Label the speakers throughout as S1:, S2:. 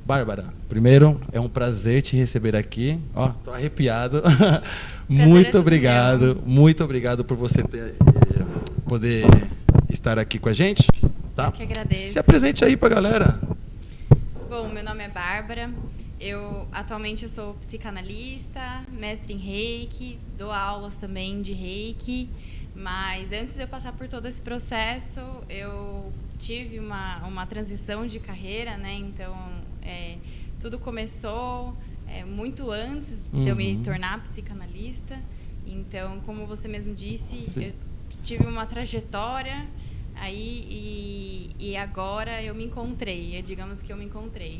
S1: Bárbara, primeiro, é um prazer te receber aqui. Ó, tô arrepiado. Muito obrigado por você poder estar aqui com a gente. Tá?
S2: Eu que agradeço.
S1: Se apresente aí pra galera.
S2: Bom, meu nome é Bárbara. Atualmente eu sou psicanalista, mestre em Reiki, dou aulas também de Reiki. Mas antes de eu passar por todo esse processo, eu tive uma transição de carreira, né? Então, tudo começou muito antes de eu me tornar psicanalista. Então, como você mesmo disse, eu tive uma trajetória aí e agora eu me encontrei. Digamos que eu me encontrei.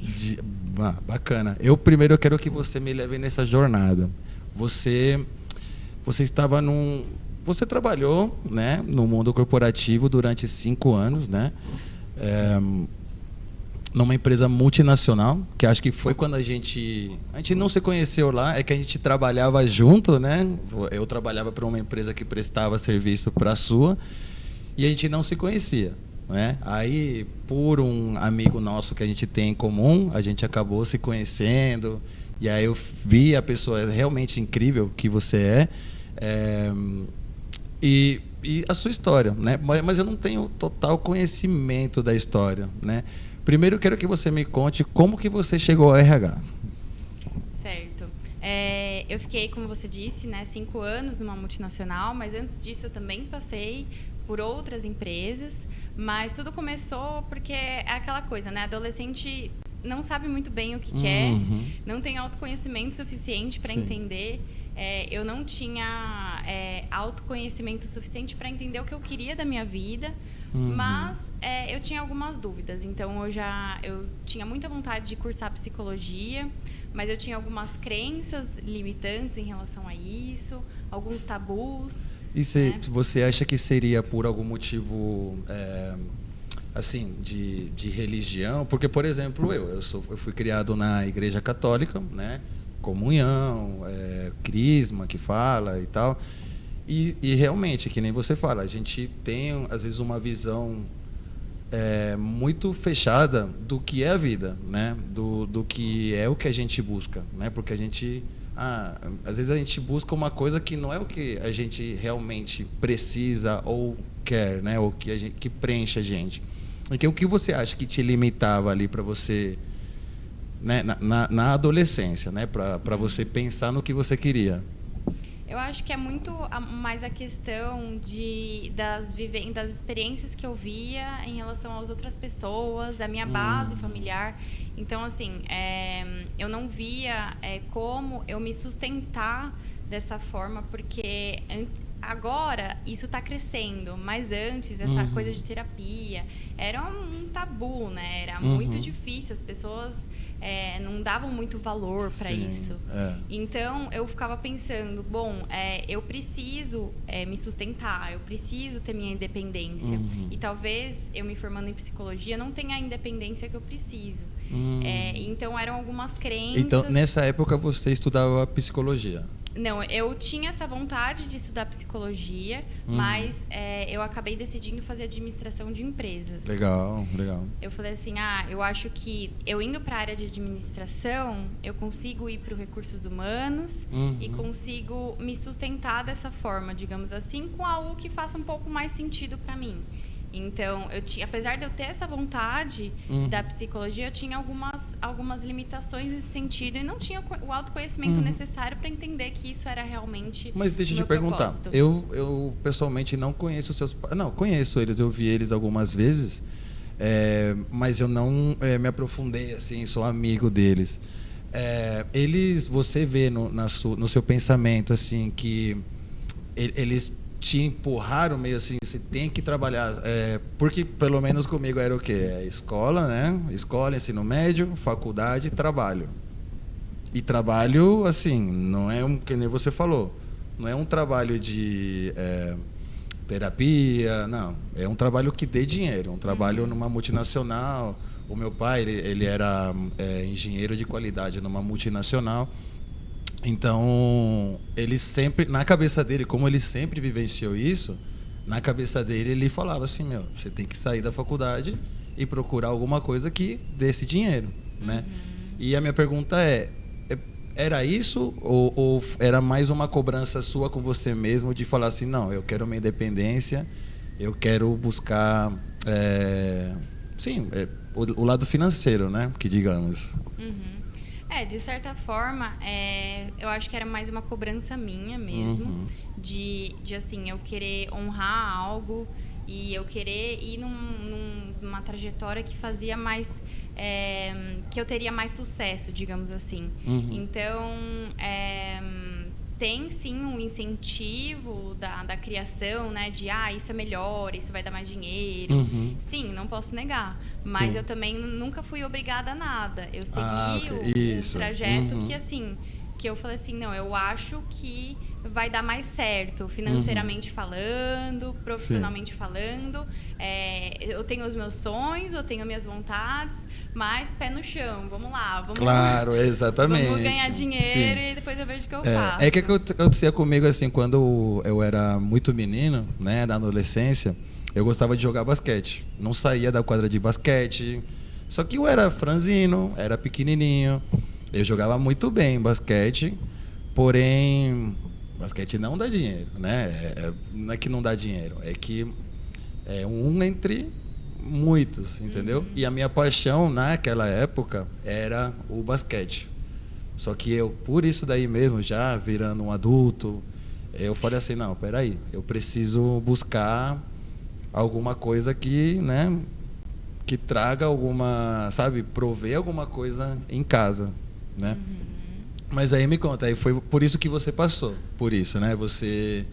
S1: Bacana. Eu quero que você me leve nessa jornada. Você estava Você trabalhou, né, no mundo corporativo durante 5 anos, né? Numa empresa multinacional, que acho que foi quando a gente não se conheceu lá, é que a gente trabalhava junto, né? Eu trabalhava para uma empresa que prestava serviço para a sua e a gente não se conhecia, né? Aí, por um amigo nosso que a gente tem em comum, a gente acabou se conhecendo e aí eu vi a pessoa realmente incrível que você é. E a sua história, né? Mas eu não tenho total conhecimento da história, né? Primeiro, eu quero que você me conte como que você chegou ao RH.
S2: Certo. Eu fiquei, como você disse, né, 5 anos numa multinacional, mas antes disso eu também passei por outras empresas, mas tudo começou porque é aquela coisa, né? Adolescente não sabe muito bem o que quer, não tem autoconhecimento suficiente para entender. Eu não tinha autoconhecimento suficiente para entender o que eu queria da minha vida, mas eu tinha algumas dúvidas. Então, eu tinha muita vontade de cursar psicologia, mas eu tinha algumas crenças limitantes em relação a isso, alguns tabus.
S1: E você acha que seria por algum motivo assim, de religião? Porque, por exemplo, eu fui criado na Igreja Católica, né? Comunhão, crisma que fala e tal, e realmente, que nem você fala, a gente tem às vezes uma visão muito fechada do que é a vida, né? Do que é o que a gente busca, né? Porque a gente às vezes a gente busca uma coisa que não é o que a gente realmente precisa ou quer, né? Ou que preenche a gente. Então, o que você acha que te limitava ali para você, né, na adolescência, né, para você pensar no que você queria?
S2: Eu acho que é muito mais a questão das experiências que eu via em relação às outras pessoas, da minha base familiar. Então, assim, eu não via como eu me sustentar dessa forma, porque agora isso está crescendo, mas antes essa coisa de terapia era um tabu, né? Era muito difícil, as pessoas não davam muito valor para isso. Então, eu ficava pensando, eu preciso me sustentar, eu preciso ter minha independência. E talvez eu me formando em psicologia não tenha a independência que eu preciso. Então, eram algumas crenças.
S1: Então, nessa época, você estudava psicologia?
S2: Não, eu tinha essa vontade de estudar psicologia, mas eu acabei decidindo fazer administração de empresas.
S1: Legal.
S2: Eu falei assim, eu acho que eu indo para a área de administração, eu consigo ir para os recursos humanos e consigo me sustentar dessa forma, digamos assim, com algo que faça um pouco mais sentido para mim. Então, apesar de eu ter essa vontade da psicologia, eu tinha algumas limitações nesse sentido e não tinha o autoconhecimento necessário para entender que isso era realmente.
S1: Mas deixa eu te perguntar, eu pessoalmente não conheço os seus pais. Não, conheço eles, eu vi eles algumas vezes, mas eu não me aprofundei assim, sou amigo deles. Você vê no seu pensamento assim que eles te empurraram meio assim, você tem que trabalhar, porque pelo menos comigo era o quê? Escola, né? Escola, ensino médio, faculdade, trabalho. E trabalho, assim, não é que nem você falou, não é um trabalho de terapia, não. É um trabalho que dê dinheiro, um trabalho numa multinacional. O meu pai, ele era engenheiro de qualidade numa multinacional. Então, ele sempre, na cabeça dele, como ele sempre vivenciou isso, na cabeça dele ele falava assim, você tem que sair da faculdade e procurar alguma coisa que dê esse dinheiro, né? E a minha pergunta era isso ou era mais uma cobrança sua com você mesmo de falar assim, não, eu quero minha independência, eu quero buscar, o lado financeiro, né, que digamos.
S2: Uhum. De certa forma, eu acho que era mais uma cobrança minha mesmo, de assim, eu querer honrar algo e eu querer ir numa trajetória que fazia mais, que eu teria mais sucesso, digamos assim. Então, tem sim um incentivo da criação, né? De isso é melhor, isso vai dar mais dinheiro. Sim, não posso negar. Mas eu também nunca fui obrigada a nada. Eu segui o trajeto que, assim, que eu falei assim, não, eu acho que vai dar mais certo, financeiramente falando, profissionalmente falando. Eu tenho os meus sonhos, eu tenho minhas vontades, mas pé no chão, vamos lá,
S1: Claro, exatamente.
S2: Vamos ganhar dinheiro e depois eu vejo o que eu faço.
S1: É que acontecia comigo assim, quando eu era muito menino, né, na adolescência, eu gostava de jogar basquete. Não saía da quadra de basquete, só que eu era franzino, era pequenininho, eu jogava muito bem basquete, porém basquete não dá dinheiro, né? Não é que não dá dinheiro, é que é um entre muitos, entendeu? E a minha paixão naquela época era o basquete. Só que eu, por isso daí mesmo, já virando um adulto, eu falei assim, não, peraí, eu preciso buscar alguma coisa que, né, que traga alguma, sabe, prover alguma coisa em casa, né? Mas aí me conta, aí foi por isso que você passou, por isso, né? Você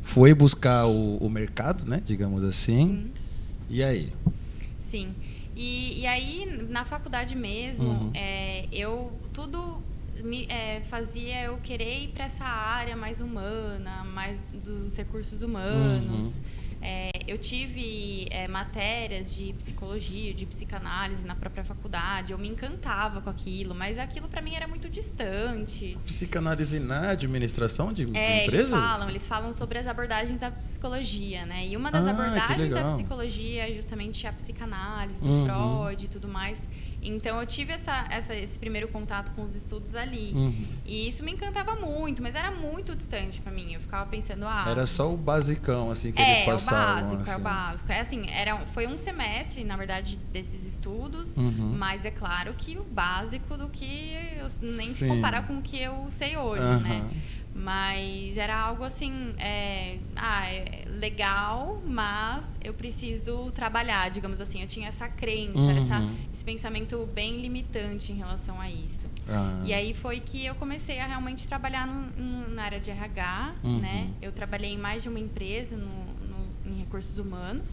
S1: foi buscar o mercado, né? Digamos assim. E aí?
S2: Sim. E aí, na faculdade mesmo, eu tudo fazia eu querer ir para essa área mais humana, mais dos recursos humanos. Eu tive matérias de psicologia, de psicanálise na própria faculdade. Eu me encantava com aquilo, mas aquilo para mim era muito distante.
S1: Psicanálise na administração de empresas?
S2: Eles falam sobre as abordagens da psicologia, né? E uma das abordagens da psicologia é justamente a psicanálise do Freud e tudo mais. Então, eu tive esse primeiro contato com os estudos ali. E isso me encantava muito, mas era muito distante para mim. Eu ficava pensando,
S1: era só o basicão, assim, que eles passavam.
S2: É o básico. Foi um semestre, na verdade, desses estudos, mas é claro que o básico do que nem se compara com o que eu sei hoje, né? Mas era algo assim, legal, mas eu preciso trabalhar, digamos assim. Eu tinha essa crença, esse pensamento bem limitante em relação a isso. E aí foi que eu comecei a realmente trabalhar na área de RH, né? Eu trabalhei em mais de uma empresa em recursos humanos.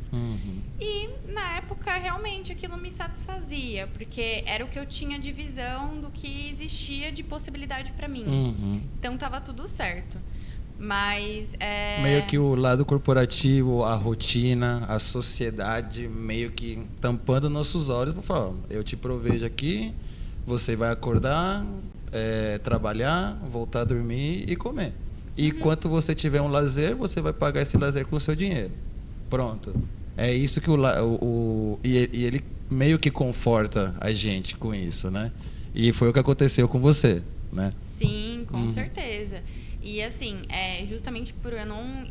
S2: E, na época, realmente, aquilo me satisfazia, porque era o que eu tinha de visão do que existia de possibilidade para mim. Então, estava tudo certo. Mas
S1: meio que o lado corporativo, a rotina, a sociedade, meio que tampando nossos olhos para falar, eu te provejo aqui, você vai acordar, trabalhar, voltar a dormir e comer. E enquanto você tiver um lazer, você vai pagar esse lazer com o seu dinheiro. Pronto. É isso que e ele meio que conforta a gente com isso, né? E foi o que aconteceu com você, né?
S2: Sim, com certeza. E assim, justamente por eu não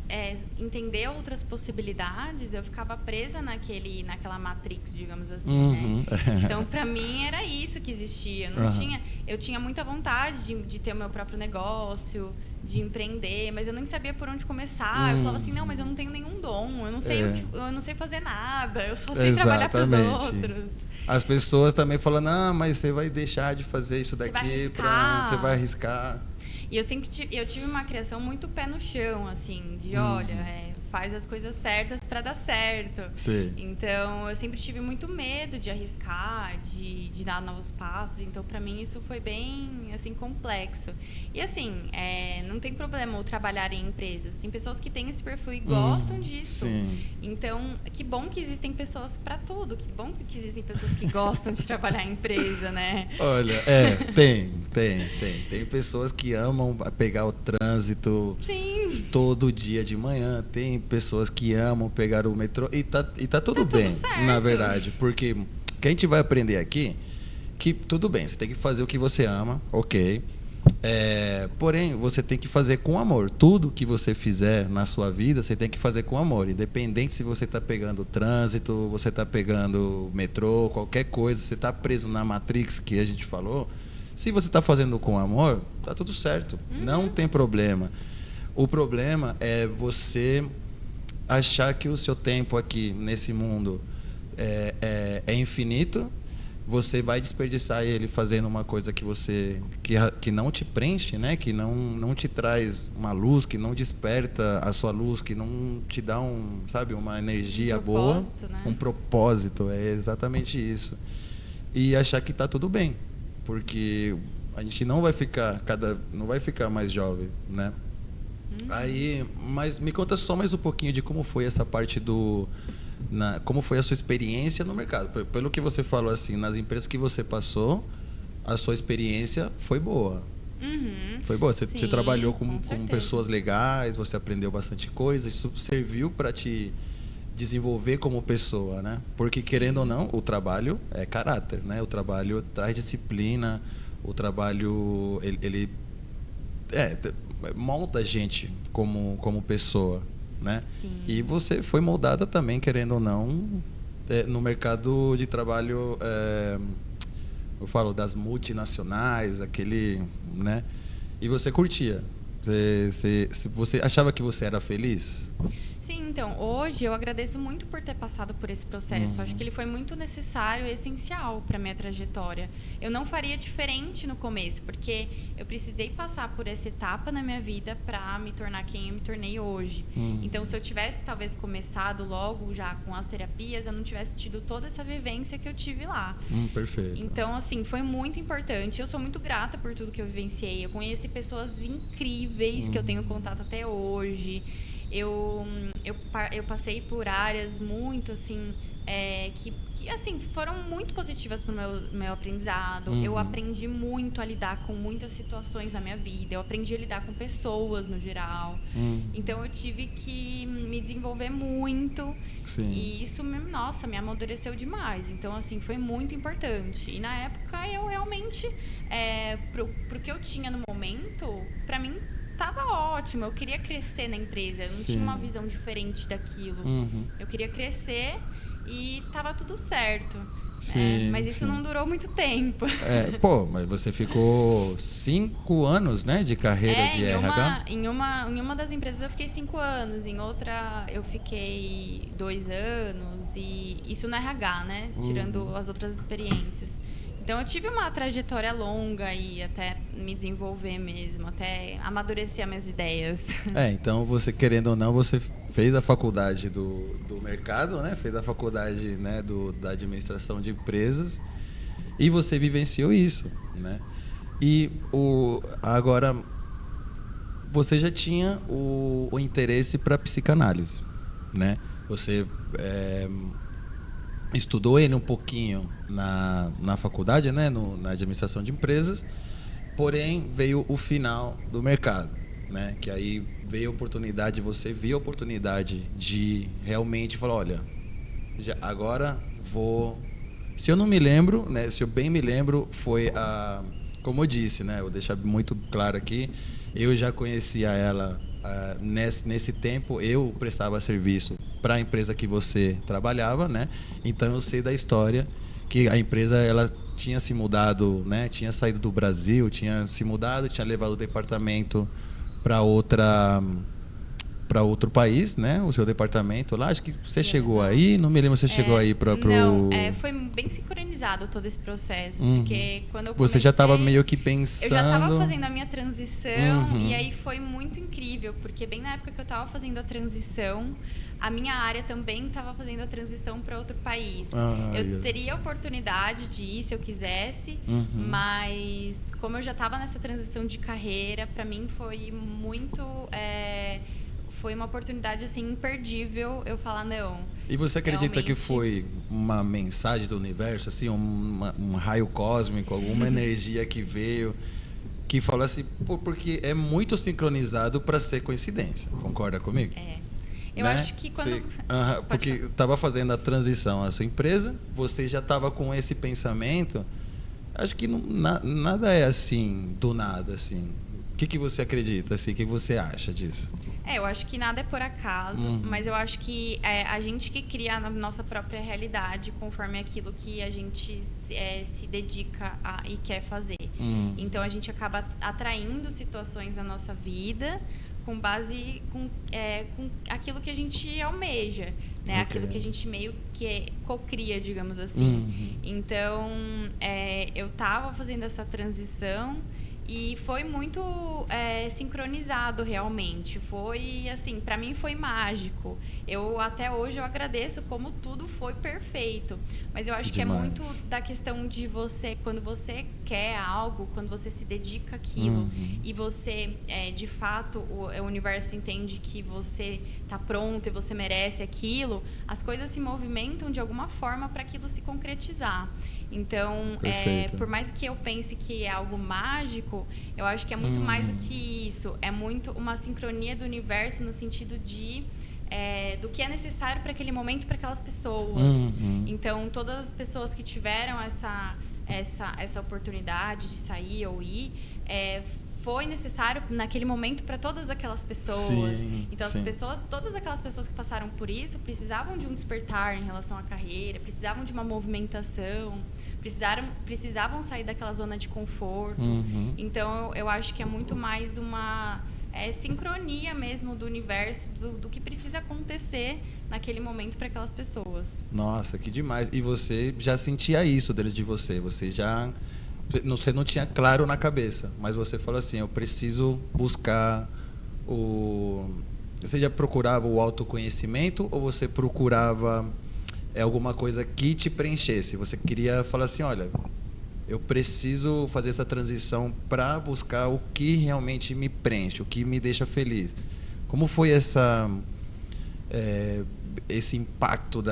S2: entender outras possibilidades, eu ficava presa naquela matrix, digamos assim, né? Então, para mim, era isso que existia. Eu tinha muita vontade de ter o meu próprio negócio, de empreender, mas eu nem sabia por onde começar. Eu falava assim, não, mas eu não tenho nenhum dom, eu não sei fazer nada, eu só sei trabalhar para os outros.
S1: As pessoas também falam, mas você vai deixar de fazer isso daqui, você vai arriscar.
S2: E eu tive uma criação muito pé no chão, assim, de olha, faz as coisas certas para dar certo.
S1: Sim.
S2: Então, eu sempre tive muito medo de arriscar, de dar novos passos. Então, para mim, isso foi bem, assim, complexo. E, assim, não tem problema eu trabalhar em empresas. Tem pessoas que têm esse perfil e gostam disso.
S1: Sim.
S2: Então, que bom que existem pessoas para tudo. Que bom que existem pessoas que gostam de trabalhar em empresa, né?
S1: Olha, tem pessoas que amam pegar o trânsito.
S2: Sim.
S1: Todo dia de manhã. Tem pessoas que amam pegar o metrô e tá tudo bem,
S2: tudo certo.
S1: na verdade, porque o que a gente vai aprender aqui, que tudo bem, você tem que fazer o que você ama, ok. Porém, você tem que fazer com amor. Tudo que você fizer na sua vida, você tem que fazer com amor. Independente se você está pegando trânsito, você está pegando metrô, qualquer coisa, você está preso na Matrix que a gente falou. Se você está fazendo com amor, tá tudo certo. Não tem problema. O problema é você achar que o seu tempo aqui nesse mundo é infinito. Você vai desperdiçar ele fazendo uma coisa que não te preenche, né? Que não te traz uma luz, que não desperta a sua luz, que não te dá uma energia boa,
S2: né?
S1: Um propósito, é exatamente isso. E achar que está tudo bem, porque a gente não vai ficar mais jovem, né? Aí, mas me conta só mais um pouquinho de como foi essa parte como foi a sua experiência no mercado. Pelo que você falou, assim, nas empresas que você passou, a sua experiência foi boa. Foi boa. Você trabalhou com pessoas legais, você aprendeu bastante coisa, isso serviu para te desenvolver como pessoa, né? Porque, querendo ou não, o trabalho é caráter, né? O trabalho traz disciplina, o trabalho, ele molda a gente como pessoa, né?
S2: Sim.
S1: E você foi moldada também, querendo ou não, no mercado de trabalho, eu falo das multinacionais, né? E você curtia? Você achava que você era feliz?
S2: Sim, então, hoje eu agradeço muito por ter passado por esse processo. Acho que ele foi muito necessário e essencial para a minha trajetória. Eu não faria diferente no começo, porque eu precisei passar por essa etapa na minha vida para me tornar quem eu me tornei hoje. Então, se eu tivesse, talvez, começado logo já com as terapias, eu não tivesse tido toda essa vivência que eu tive lá.
S1: Perfeito.
S2: Então, assim, foi muito importante. Eu sou muito grata por tudo que eu vivenciei. Eu conheci pessoas incríveis que eu tenho contato até hoje. Eu passei por áreas muito, assim, que assim, foram muito positivas para o meu aprendizado. Eu aprendi muito a lidar com muitas situações na minha vida. Eu aprendi a lidar com pessoas, no geral. Então, eu tive que me desenvolver muito.
S1: Sim.
S2: E isso, nossa, me amadureceu demais. Então, assim, foi muito importante. E, na época, eu realmente, pro que eu tinha no momento, para mim, tava ótimo. Eu queria crescer na empresa. Eu não tinha uma visão diferente daquilo. Eu queria crescer e tava tudo certo.
S1: Sim,
S2: mas isso não durou muito tempo.
S1: Mas você ficou 5 anos, né, de carreira de RH?
S2: Em uma das empresas eu fiquei 5 anos. Em outra eu fiquei 2 anos. E isso no RH, né? Tirando as outras experiências. Então, eu tive uma trajetória longa e até me desenvolver mesmo, até amadurecer as minhas ideias.
S1: Então, você, querendo ou não, você fez a faculdade do mercado, né? Fez a faculdade, né, da administração de empresas e você vivenciou isso, né? E agora, você já tinha o interesse para psicanálise, né? Você estudou ele um pouquinho na faculdade, né, na administração de empresas, porém veio o final do mercado, né, que aí veio a oportunidade, você viu a oportunidade de realmente falar, olha, agora vou... Se eu não me lembro, né, se eu bem me lembro, foi como eu disse, né, eu vou deixar muito claro aqui, eu já conhecia ela nesse tempo, eu prestava serviço para a empresa que você trabalhava, né? Então eu sei da história que a empresa ela tinha se mudado, né? Tinha saído do Brasil, tinha se mudado, tinha levado o departamento para outro país, né? O seu departamento lá, acho que você chegou aí, não me lembro se você chegou aí para
S2: Não, foi bem sincronizado todo esse processo, porque quando eu comecei,
S1: você já estava meio que pensando...
S2: Eu já estava fazendo a minha transição e aí foi muito incrível, porque bem na época que eu estava fazendo a transição, a minha área também estava fazendo a transição para outro país. Eu teria a oportunidade de ir se eu quisesse, mas como eu já estava nessa transição de carreira, para mim foi muito... foi uma oportunidade assim imperdível eu falar não.
S1: E você acredita que foi uma mensagem do universo, assim, um raio cósmico, alguma energia que veio, que falou assim, porque é muito sincronizado para ser coincidência? Concorda comigo?
S2: Eu acho que quando...
S1: porque estava fazendo a transição à sua empresa, você já estava com esse pensamento Acho que nada é assim, do nada, assim. O que você acredita, assim? O que você acha disso?
S2: Eu acho que nada é por acaso, mas eu acho que é a gente que cria a nossa própria realidade conforme aquilo que a gente se dedica e quer fazer. Então, a gente acaba atraindo situações na nossa vida com base com aquilo que a gente almeja, né? Aquilo que a gente meio que cocria, digamos assim. Então, eu estava fazendo essa transição e foi muito sincronizado realmente. Foi assim, para mim foi mágico. Até hoje eu agradeço como tudo foi perfeito. Mas eu acho que é muito da questão de você, quando você quer algo, quando você se dedica àquilo e você, de fato, o universo entende que você está pronto e você merece aquilo, as coisas se movimentam de alguma forma para aquilo se concretizar. Então, por mais que eu pense que é algo mágico, eu acho que é muito mais do que isso. É muito uma sincronia do universo no sentido do que é necessário para aquele momento, para aquelas pessoas. Então, todas as pessoas que tiveram essa oportunidade de sair ou ir, foi necessário naquele momento para todas aquelas pessoas. Então, todas aquelas pessoas que passaram por isso precisavam de um despertar em relação à carreira, precisavam de uma movimentação, precisavam sair daquela zona de conforto. Então, eu acho que é muito mais uma sincronia mesmo do universo, do que precisa acontecer naquele momento para aquelas pessoas.
S1: Nossa, que demais. E você já sentia isso dentro de você? Você não tinha claro na cabeça, mas você falou assim, eu preciso buscar Você já procurava o autoconhecimento ou você procurava alguma coisa que te preenchesse? Você queria falar assim, olha, eu preciso fazer essa transição para buscar o que realmente me preenche, o que me deixa feliz. Como foi esse impacto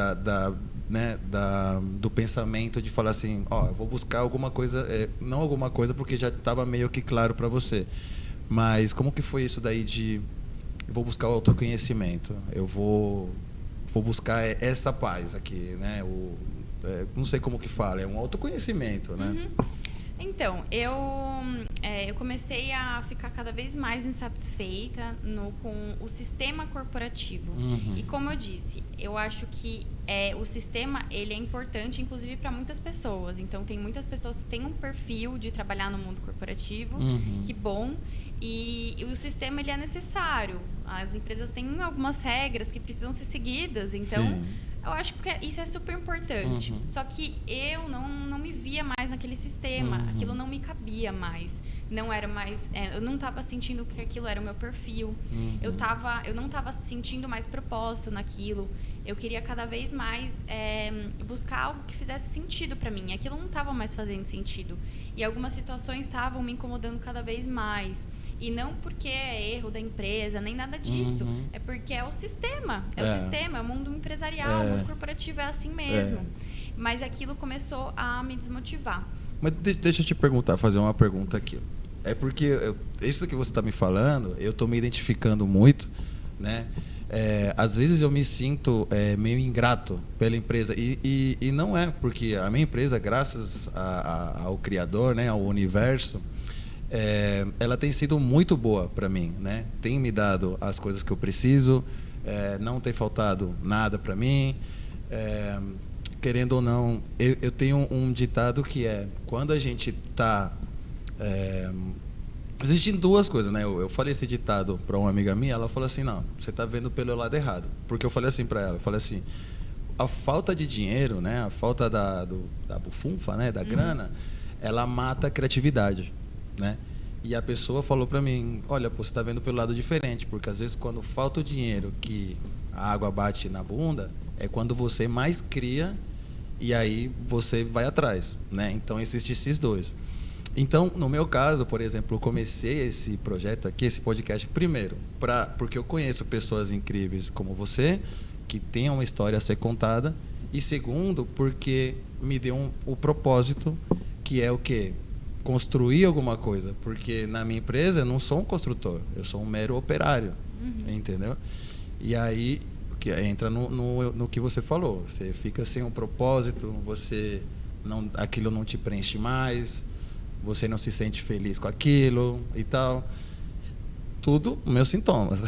S1: do pensamento de falar assim, eu vou buscar alguma coisa, não alguma coisa porque já estava meio que claro para você, mas como que foi isso daí eu vou buscar o autoconhecimento, eu vou buscar essa paz aqui, né? Não sei como que fala, é um autoconhecimento, né?
S2: Então, eu comecei a ficar cada vez mais insatisfeita com o sistema corporativo. E como eu disse, eu acho que o sistema ele é importante, inclusive, para muitas pessoas. Então, tem muitas pessoas que têm um perfil de trabalhar no mundo corporativo, que bom. E o sistema ele é necessário. As empresas têm algumas regras que precisam ser seguidas. Então, eu acho que isso é super importante. Só que eu não me via mais naquele sistema. Aquilo não me cabia mais. Não era mais... eu não estava sentindo que aquilo era o meu perfil. Eu não estava sentindo mais propósito naquilo. Eu queria cada vez mais buscar algo que fizesse sentido para mim. Aquilo não estava mais fazendo sentido. E algumas situações estavam me incomodando cada vez mais. E não porque é erro da empresa, nem nada disso. É porque é o sistema. É o sistema, é o mundo empresarial, o mundo corporativo é assim mesmo. Mas aquilo começou a me desmotivar.
S1: Mas deixa eu te perguntar, fazer uma pergunta aqui. É porque isso que você está me falando, eu estou me identificando muito, né? Às vezes eu me sinto meio ingrato pela empresa e não é, porque a minha empresa, graças ao Criador, né, ao universo, ela tem sido muito boa para mim, né? Tem me dado as coisas que eu preciso, não tem faltado nada para mim. Querendo ou não, eu tenho um ditado que quando a gente está... existem duas coisas, né? Eu falei esse ditado para uma amiga minha, ela falou assim, não, você está vendo pelo lado errado. Porque eu falei assim para ela, eu falei assim, a falta de dinheiro, né? A falta da bufunfa, né? Da grana, ela mata a criatividade, né? E a pessoa falou para mim, olha, pô, você está vendo pelo lado diferente, porque às vezes quando falta o dinheiro, que a água bate na bunda, é quando você mais cria e aí você vai atrás, né? Então existem esses dois. Então, no meu caso, por exemplo, eu comecei esse projeto aqui, esse podcast, primeiro, porque eu conheço pessoas incríveis como você, que têm uma história a ser contada, e segundo, porque me deu o propósito, que é o quê? Construir alguma coisa, porque na minha empresa eu não sou um construtor, eu sou um mero operário, entendeu? E aí que entra no que você falou, você fica sem um propósito, você aquilo não te preenche mais, você não se sente feliz com aquilo e tal. Tudo meus sintomas.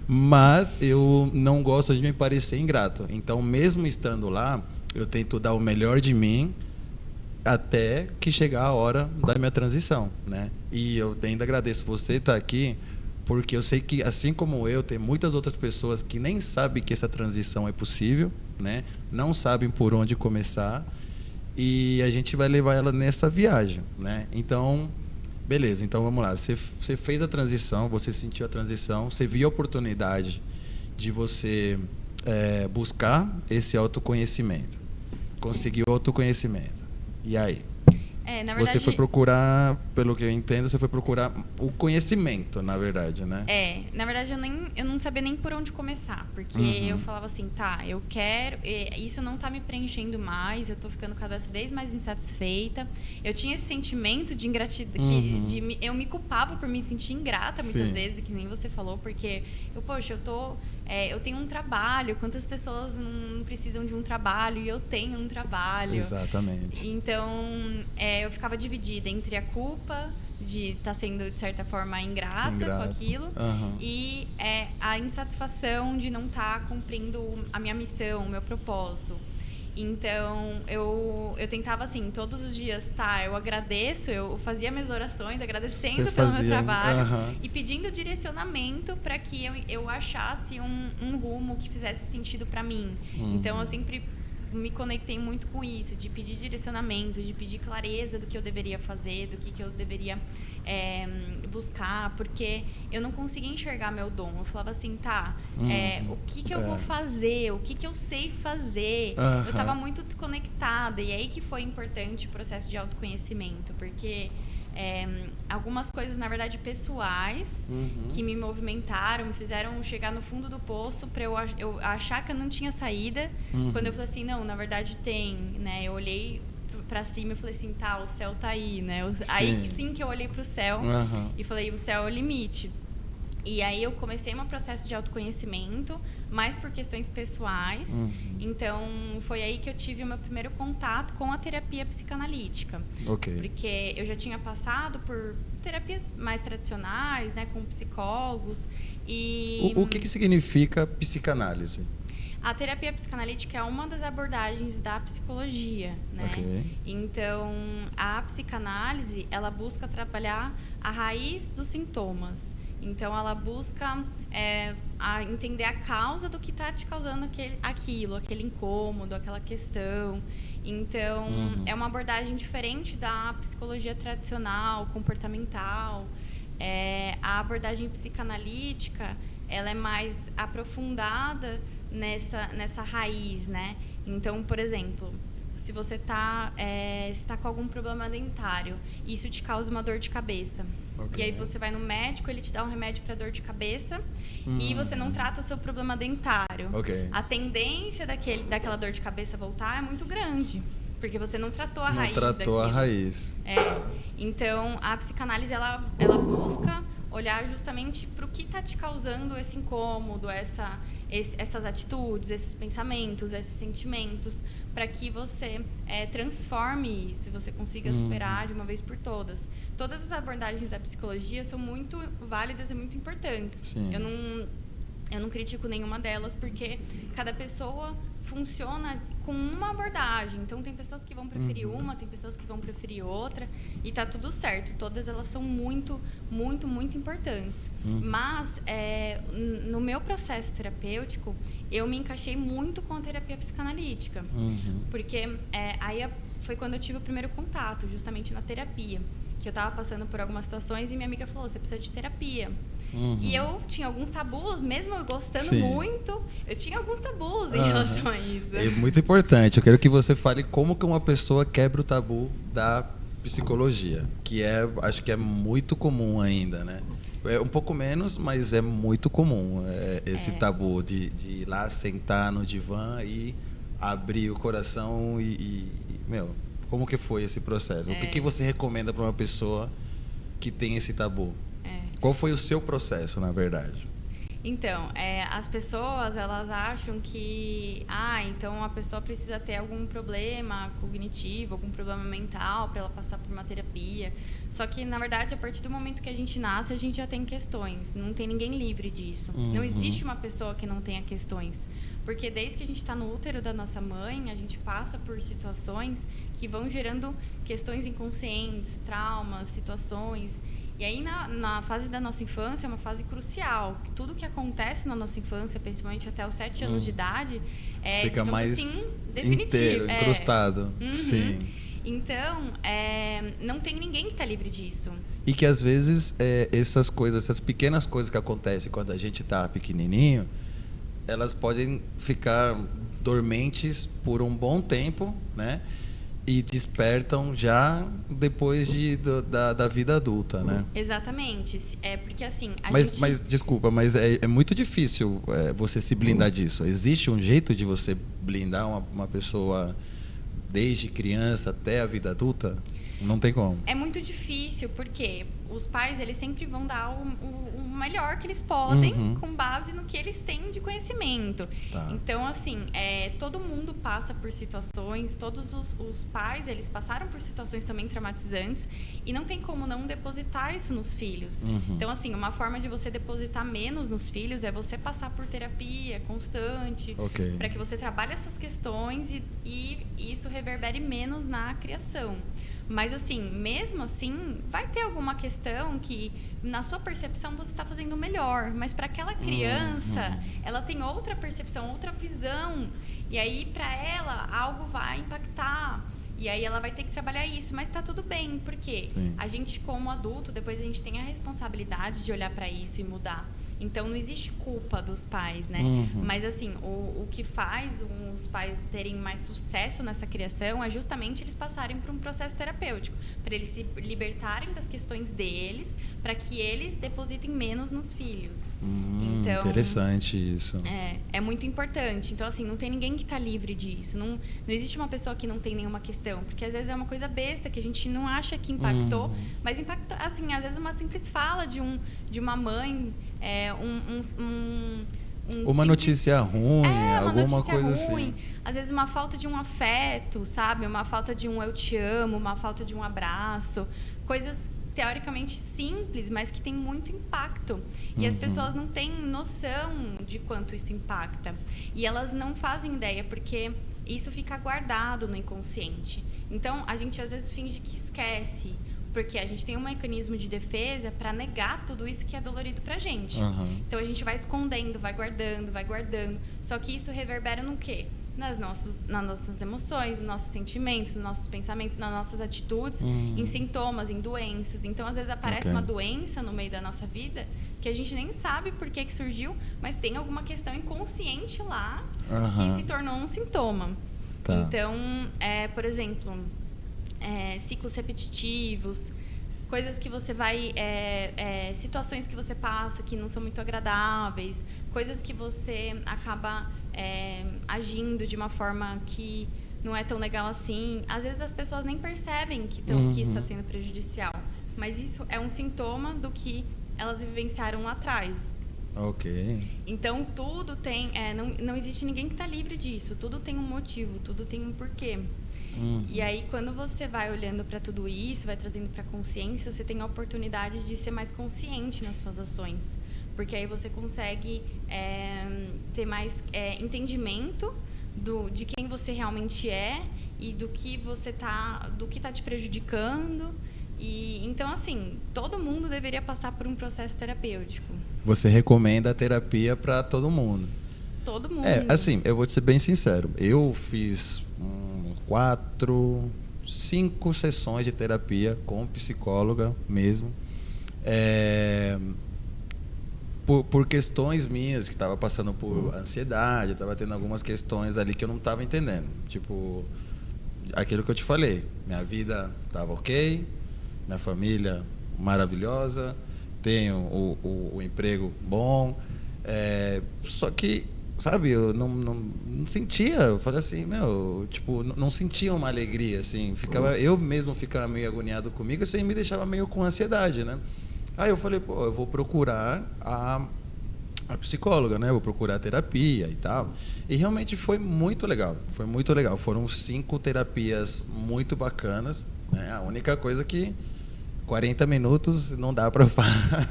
S1: Mas eu não gosto de me parecer ingrato. Então, mesmo estando lá, eu tento dar o melhor de mim até que chegar a hora da minha transição, né? E eu ainda agradeço você estar aqui, porque eu sei que, assim como eu, tem muitas outras pessoas que nem sabem que essa transição é possível, né? Não sabem por onde começar, e a gente vai levar ela nessa viagem, né? Então, beleza, então vamos lá. Você fez a transição, você sentiu a transição, você viu a oportunidade de você buscar esse autoconhecimento, conseguiu o autoconhecimento. E aí?
S2: Na verdade,
S1: você foi procurar, pelo que eu entendo, você foi procurar o conhecimento, na verdade, né?
S2: Na verdade eu não sabia nem por onde começar, porque eu falava assim, tá, eu quero, isso não tá me preenchendo mais, eu tô ficando cada vez mais insatisfeita. Eu tinha esse sentimento de ingratidão, eu me culpava por me sentir ingrata muitas vezes, que nem você falou, porque eu tenho um trabalho, quantas pessoas não precisam de um trabalho e eu tenho um trabalho.
S1: Exatamente.
S2: Então, eu ficava dividida entre a culpa de estar sendo, de certa forma, ingrata com aquilo e a insatisfação de não estar cumprindo a minha missão, o meu propósito. Então, eu tentava, assim, todos os dias, eu agradeço, eu fazia minhas orações, agradecendo pelo meu trabalho e pedindo direcionamento para que eu achasse um rumo que fizesse sentido para mim. Então, eu sempre me conectei muito com isso, de pedir direcionamento, de pedir clareza do que eu deveria fazer, do que eu deveria buscar, porque eu não conseguia enxergar meu dom. Eu falava assim, o que eu vou fazer, o que eu sei fazer. Eu estava muito desconectada, e aí que foi importante o processo de autoconhecimento, porque algumas coisas, na verdade, pessoais, que me movimentaram, me fizeram chegar no fundo do poço para eu achar que eu não tinha saída. Quando eu falei assim, não, na verdade tem, né? Eu olhei para cima e falei assim, o céu tá aí, né? Aí sim que eu olhei para o céu e falei, o céu é o limite. E aí eu comecei um processo de autoconhecimento, mais por questões pessoais. Então, foi aí que eu tive o meu primeiro contato com a terapia psicanalítica. Porque eu já tinha passado por terapias mais tradicionais, né, com psicólogos. E
S1: o que significa psicanálise?
S2: A terapia psicanalítica é uma das abordagens da psicologia, né? Então, a psicanálise, ela busca trabalhar a raiz dos sintomas. Então, ela busca entender a causa do que está te causando aquele incômodo, aquela questão. Então, é uma abordagem diferente da psicologia tradicional, comportamental. A abordagem psicanalítica, ela é mais aprofundada nessa raiz, né? Então, por exemplo, se você está com algum problema dentário, isso te causa uma dor de cabeça. E aí você vai no médico, ele te dá um remédio para dor de cabeça e você não trata o seu problema dentário. A tendência daquela dor de cabeça voltar é muito grande, porque você não tratou a raiz daquilo. Não tratou a raiz. Então, a psicanálise, ela busca olhar justamente para o que está te causando esse incômodo, essas atitudes, esses pensamentos, esses sentimentos, para que você transforme isso e você consiga superar de uma vez por todas. Todas as abordagens da psicologia são muito válidas e muito importantes. Eu não critico nenhuma delas, porque cada pessoa funciona com uma abordagem. Então, tem pessoas que vão preferir uma, tem pessoas que vão preferir outra, e tá tudo certo. Todas elas são muito, muito, muito importantes. Mas, no meu processo terapêutico, eu me encaixei muito com a terapia psicanalítica. Porque aí foi quando eu tive o primeiro contato, justamente na terapia. Que eu estava passando por algumas situações e minha amiga falou, você precisa de terapia. E eu tinha alguns tabus, mesmo eu gostando muito, eu tinha alguns tabus em relação a isso.
S1: É muito importante. Eu quero que você fale como que uma pessoa quebra o tabu da psicologia, que acho que é muito comum ainda, né? É um pouco menos, mas é muito comum esse tabu de ir lá, sentar no divã e abrir o coração como que foi esse processo? O que você recomenda para uma pessoa que tem esse tabu? Qual foi o seu processo, na verdade?
S2: Então, as pessoas, elas acham que, então a pessoa precisa ter algum problema cognitivo, algum problema mental para ela passar por uma terapia. Só que, na verdade, a partir do momento que a gente nasce, a gente já tem questões. Não tem ninguém livre disso. Não existe uma pessoa que não tenha questões. Porque desde que a gente está no útero da nossa mãe, a gente passa por situações que vão gerando questões inconscientes, traumas, situações. E aí, na fase da nossa infância, é uma fase crucial. Tudo que acontece na nossa infância, principalmente até os 7 anos de idade,
S1: fica mais
S2: assim, definitivo.
S1: Inteiro, incrustado. Sim.
S2: Então, não tem ninguém que está livre disso.
S1: E que, às vezes, essas coisas, essas pequenas coisas que acontecem quando a gente está pequenininho, elas podem ficar dormentes por um bom tempo, né? E despertam já depois da vida adulta, né?
S2: Exatamente. Porque assim...
S1: Mas desculpa, mas é muito difícil você se blindar disso. Existe um jeito de você blindar uma pessoa desde criança até a vida adulta? Não tem como.
S2: É muito difícil, porque os pais, eles sempre vão dar o melhor que eles podem, com base no que eles têm de conhecimento.
S1: Tá.
S2: Então, assim, todo mundo passa por situações, todos os pais, eles passaram por situações também traumatizantes, e não tem como não depositar isso nos filhos. Então, assim, uma forma de você depositar menos nos filhos é você passar por terapia constante, para que você trabalhe as suas questões e isso reverbere menos na criação. Mas, assim, mesmo assim, vai ter alguma questão que, na sua percepção, você está fazendo melhor. Mas, para aquela criança, ela tem outra percepção, outra visão. E aí, para ela, algo vai impactar. E aí, ela vai ter que trabalhar isso. Mas está tudo bem, porque a gente, como adulto, depois a gente tem a responsabilidade de olhar para isso e mudar. Então, não existe culpa dos pais, né? Mas, assim, o que faz os pais terem mais sucesso nessa criação é justamente eles passarem por um processo terapêutico, para eles se libertarem das questões deles, para que eles depositem menos nos filhos. Então,
S1: interessante isso.
S2: É muito importante. Então, assim, não tem ninguém que está livre disso. Não existe uma pessoa que não tem nenhuma questão, porque às vezes é uma coisa besta que a gente não acha que impactou, mas impactou, assim, às vezes uma simples fala de uma mãe...
S1: uma notícia ruim, alguma coisa
S2: ruim.
S1: Assim.
S2: Às vezes uma falta de um afeto, sabe? Uma falta de um eu te amo, uma falta de um abraço. Coisas teoricamente simples, mas que tem muito impacto. E as pessoas não têm noção de quanto isso impacta. E elas não fazem ideia, porque isso fica guardado no inconsciente. Então, a gente às vezes finge que esquece, porque a gente tem um mecanismo de defesa para negar tudo isso que é dolorido pra gente. Então, a gente vai escondendo, vai guardando. Só que isso reverbera no quê? Nas nossas emoções, nos nossos sentimentos, nos nossos pensamentos, nas nossas atitudes, em sintomas, em doenças. Então, às vezes, aparece uma doença no meio da nossa vida que a gente nem sabe por que surgiu, mas tem alguma questão inconsciente lá que se tornou um sintoma. Tá. Então, por exemplo... ciclos repetitivos, coisas que você vai... situações que você passa que não são muito agradáveis, coisas que você acaba agindo de uma forma que não é tão legal assim. Às vezes as pessoas nem percebem que está sendo prejudicial, mas isso é um sintoma do que elas vivenciaram lá atrás. Então, tudo tem... não existe ninguém que está livre disso. Tudo tem um motivo, tudo tem um porquê. E aí, quando você vai olhando para tudo isso, vai trazendo para a consciência, você tem a oportunidade de ser mais consciente nas suas ações. Porque aí você consegue ter mais entendimento de quem você realmente é e do que está te prejudicando. E, então, assim, todo mundo deveria passar por um processo terapêutico.
S1: Você recomenda a terapia para todo mundo?
S2: Todo mundo.
S1: Assim, eu vou te ser bem sincero. Eu fiz 4, 5 sessões de terapia com psicóloga mesmo. Por questões minhas, que estava passando por ansiedade, estava tendo algumas questões ali que eu não estava entendendo. Tipo, aquilo que eu te falei. Minha vida estava ok, minha família maravilhosa, tenho o emprego bom, só que, sabe, eu não sentia, eu falei assim, tipo, não sentia uma alegria, assim, eu mesmo ficava meio agoniado comigo, isso aí me deixava meio com ansiedade, né? Aí eu falei, eu vou procurar a psicóloga, né? Vou procurar terapia e tal. E realmente foi muito legal. Foi muito legal. Foram 5 terapias muito bacanas, né? A única coisa que 40 minutos não dá para falar.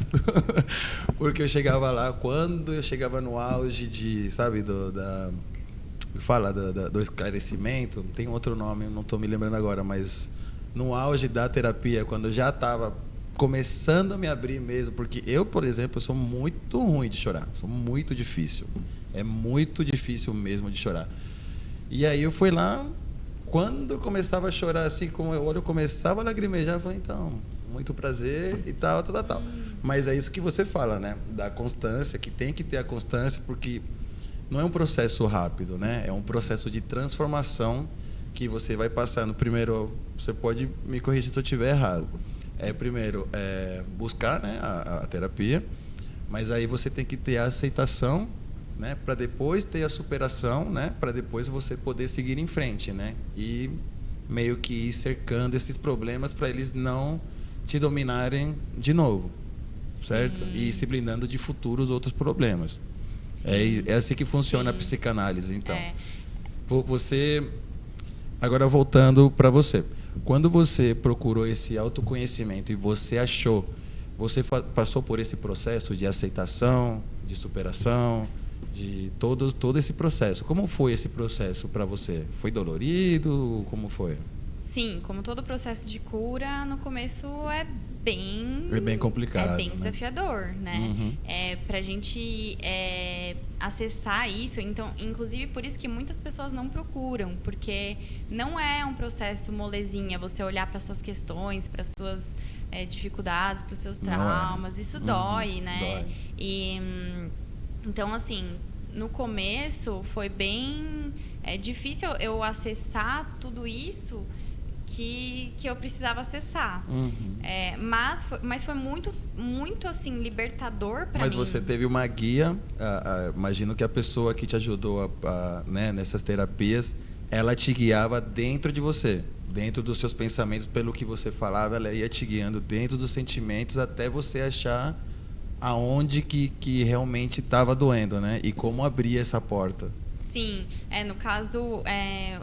S1: Porque eu chegava lá, quando eu chegava no auge de, sabe, do esclarecimento, tem outro nome, não estou me lembrando agora, mas no auge da terapia, quando eu já estava começando a me abrir mesmo, porque eu, por exemplo, sou muito ruim de chorar, sou muito difícil, é muito difícil mesmo de chorar. E aí eu fui lá, quando eu começava a chorar assim, com o olho começava a lagrimejar, eu falei, então, muito prazer e tal. Mas é isso que você fala, né, da constância, que tem que ter a constância, porque não é um processo rápido, né, é um processo de transformação que você vai passando. Primeiro, você pode me corrigir se eu estiver errado. Primeiro, buscar, né, a terapia, mas aí você tem que ter a aceitação, né, para depois ter a superação, né, para depois você poder seguir em frente, né, e meio que ir cercando esses problemas para eles não te dominarem de novo, certo? Sim. E se blindando de futuros outros problemas. É assim que funciona. Sim. A psicanálise, então. Você, agora voltando para você. Quando você procurou esse autoconhecimento e você achou, você passou por esse processo de aceitação, de superação, de todo esse processo. Como foi esse processo para você? Foi dolorido? Como foi?
S2: Sim, como todo processo de cura, no começo é bem
S1: complicado.
S2: É bem desafiador, né?
S1: Uhum.
S2: Pra gente acessar isso, então, inclusive por isso que muitas pessoas não procuram, porque não é um processo molezinha você olhar para suas questões, para suas dificuldades, para os seus traumas. Isso dói, né?
S1: Dói.
S2: E então, assim, no começo foi bem difícil eu acessar tudo isso que eu precisava acessar.
S1: Uhum.
S2: Mas foi muito, muito assim, libertador para mim.
S1: Mas você teve uma guia, imagino que a pessoa que te ajudou né, nessas terapias, ela te guiava dentro de você, dentro dos seus pensamentos, pelo que você falava, ela ia te guiando dentro dos sentimentos até você achar aonde que realmente estava doendo, né? E como abrir essa porta.
S2: Sim, no caso,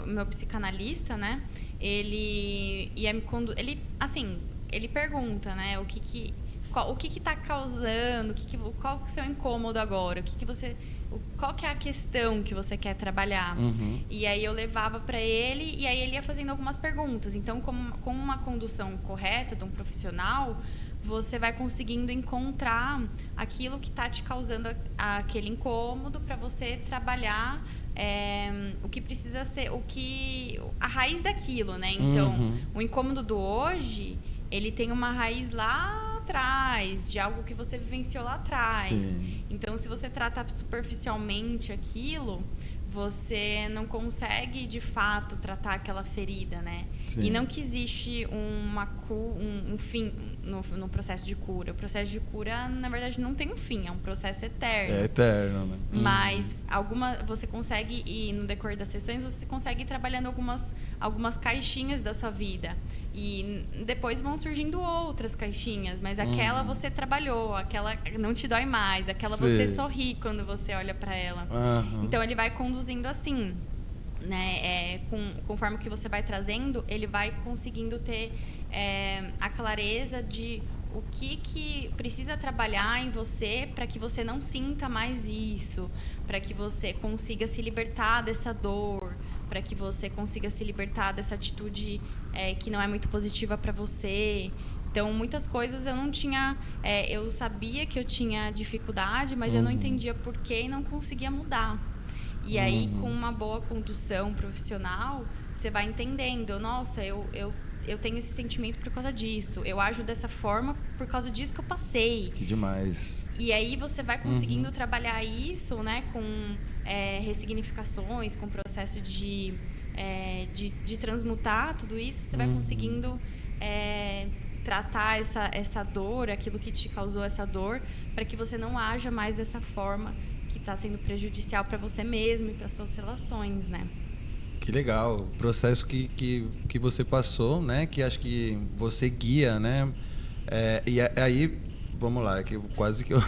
S2: o meu psicanalista, né? Ele ia me ele, assim, ele pergunta, né? O que está causando, qual que é o seu incômodo agora, qual que é a questão que você quer trabalhar.
S1: Uhum.
S2: E aí eu levava para ele e aí ele ia fazendo algumas perguntas. Então, com uma condução correta de um profissional, você vai conseguindo encontrar aquilo que está te causando aquele incômodo para você trabalhar o que precisa ser, a raiz daquilo, né? Então, o incômodo do hoje, ele tem uma raiz lá atrás, de algo que você vivenciou lá atrás.
S1: Sim.
S2: Então, se você trata superficialmente aquilo, você não consegue, de fato, tratar aquela ferida, né?
S1: Sim.
S2: E não que existe um fim no processo de cura. O processo de cura, na verdade, não tem um fim, é um processo eterno.
S1: É eterno, né?
S2: Mas você consegue ir, no decorrer das sessões, você consegue ir trabalhando algumas caixinhas da sua vida. E depois vão surgindo outras caixinhas, mas aquela você trabalhou, aquela não te dói mais, aquela
S1: Sim.
S2: você sorri quando você olha para ela. Então ele vai conduzindo assim, né? Conforme o que você vai trazendo, ele vai conseguindo ter a clareza de o que precisa trabalhar em você para que você não sinta mais isso, para que você consiga se libertar dessa dor, para que você consiga se libertar dessa atitude que não é muito positiva para você. Então, muitas coisas eu não tinha... eu sabia que eu tinha dificuldade, mas eu não entendia por que e não conseguia mudar. E aí, com uma boa condução profissional, você vai entendendo. Nossa, eu tenho esse sentimento por causa disso. Eu ajo dessa forma por causa disso que eu passei.
S1: Que demais.
S2: E aí você vai conseguindo trabalhar isso, né, com ressignificações, com o processo de transmutar tudo isso. Você vai conseguindo tratar essa dor, aquilo que te causou essa dor, para que você não haja mais dessa forma que está sendo prejudicial para você mesmo e para suas relações, né?
S1: Que legal, o processo que você passou, né? Que acho que você guia, né? E aí, vamos lá, que quase que eu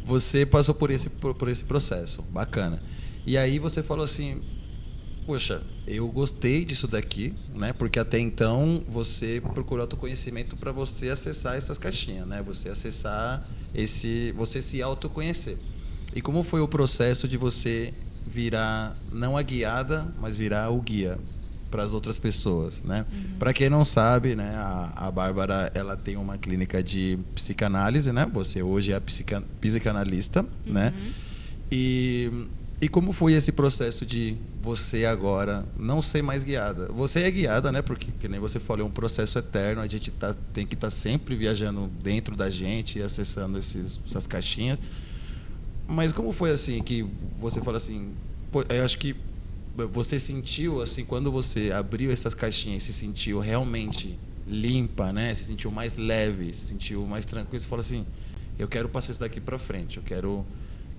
S1: você passou por esse processo, bacana. E aí você falou assim, poxa, eu gostei disso daqui, né? Porque até então você procurou autoconhecimento para você acessar essas caixinhas, né? Você acessar você se autoconhecer. E como foi o processo de você virar não a guiada, mas virar o guia para as outras pessoas, né? Para quem não sabe, né, a Bárbara, ela tem uma clínica de psicanálise, né? Você hoje é a psicanalista, né? E como foi esse processo de você agora não ser mais guiada? Você é guiada, né? Porque, que nem você falou, é um processo eterno. A gente tem que estar sempre viajando dentro da gente e acessando essas caixinhas. Mas como foi assim que você falou assim? Pô, eu acho que você sentiu assim, quando você abriu essas caixinhas, se sentiu realmente limpa, né? Se sentiu mais leve, se sentiu mais tranquilo. Você falou assim: eu quero passar isso daqui para frente. Eu quero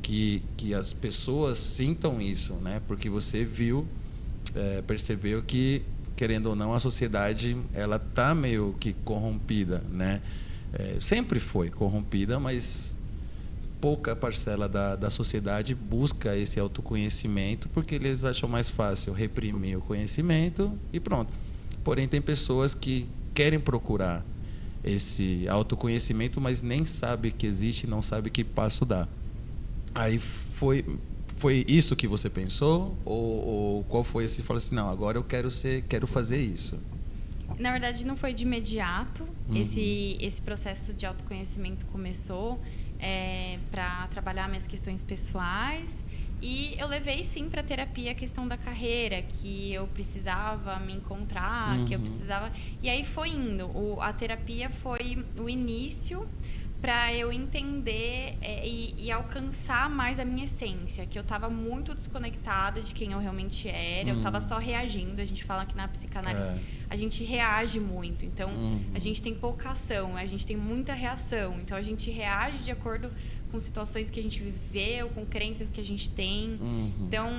S1: que as pessoas sintam isso, né? Porque você viu, percebeu que, querendo ou não, a sociedade ela tá meio que corrompida, né? Sempre foi corrompida, mas pouca parcela da sociedade busca esse autoconhecimento porque eles acham mais fácil reprimir o conhecimento e pronto. Porém, tem pessoas que querem procurar esse autoconhecimento, mas nem sabe que existe, não sabe que passo dá. Aí foi isso que você pensou? Ou qual foi esse? Você falou assim, não, agora eu quero fazer isso.
S2: Na verdade, não foi de imediato. Esse processo de autoconhecimento começou para trabalhar minhas questões pessoais. E eu levei, sim, para terapia a questão da carreira, que eu precisava me encontrar, que eu precisava... E aí foi indo. A terapia foi o início para eu entender e alcançar mais a minha essência, que eu estava muito desconectada de quem eu realmente era, eu estava só reagindo. A gente fala que na psicanálise a gente reage muito, então a gente tem pouca ação, a gente tem muita reação, então a gente reage de acordo com situações que a gente viveu, com crenças que a gente tem. Então,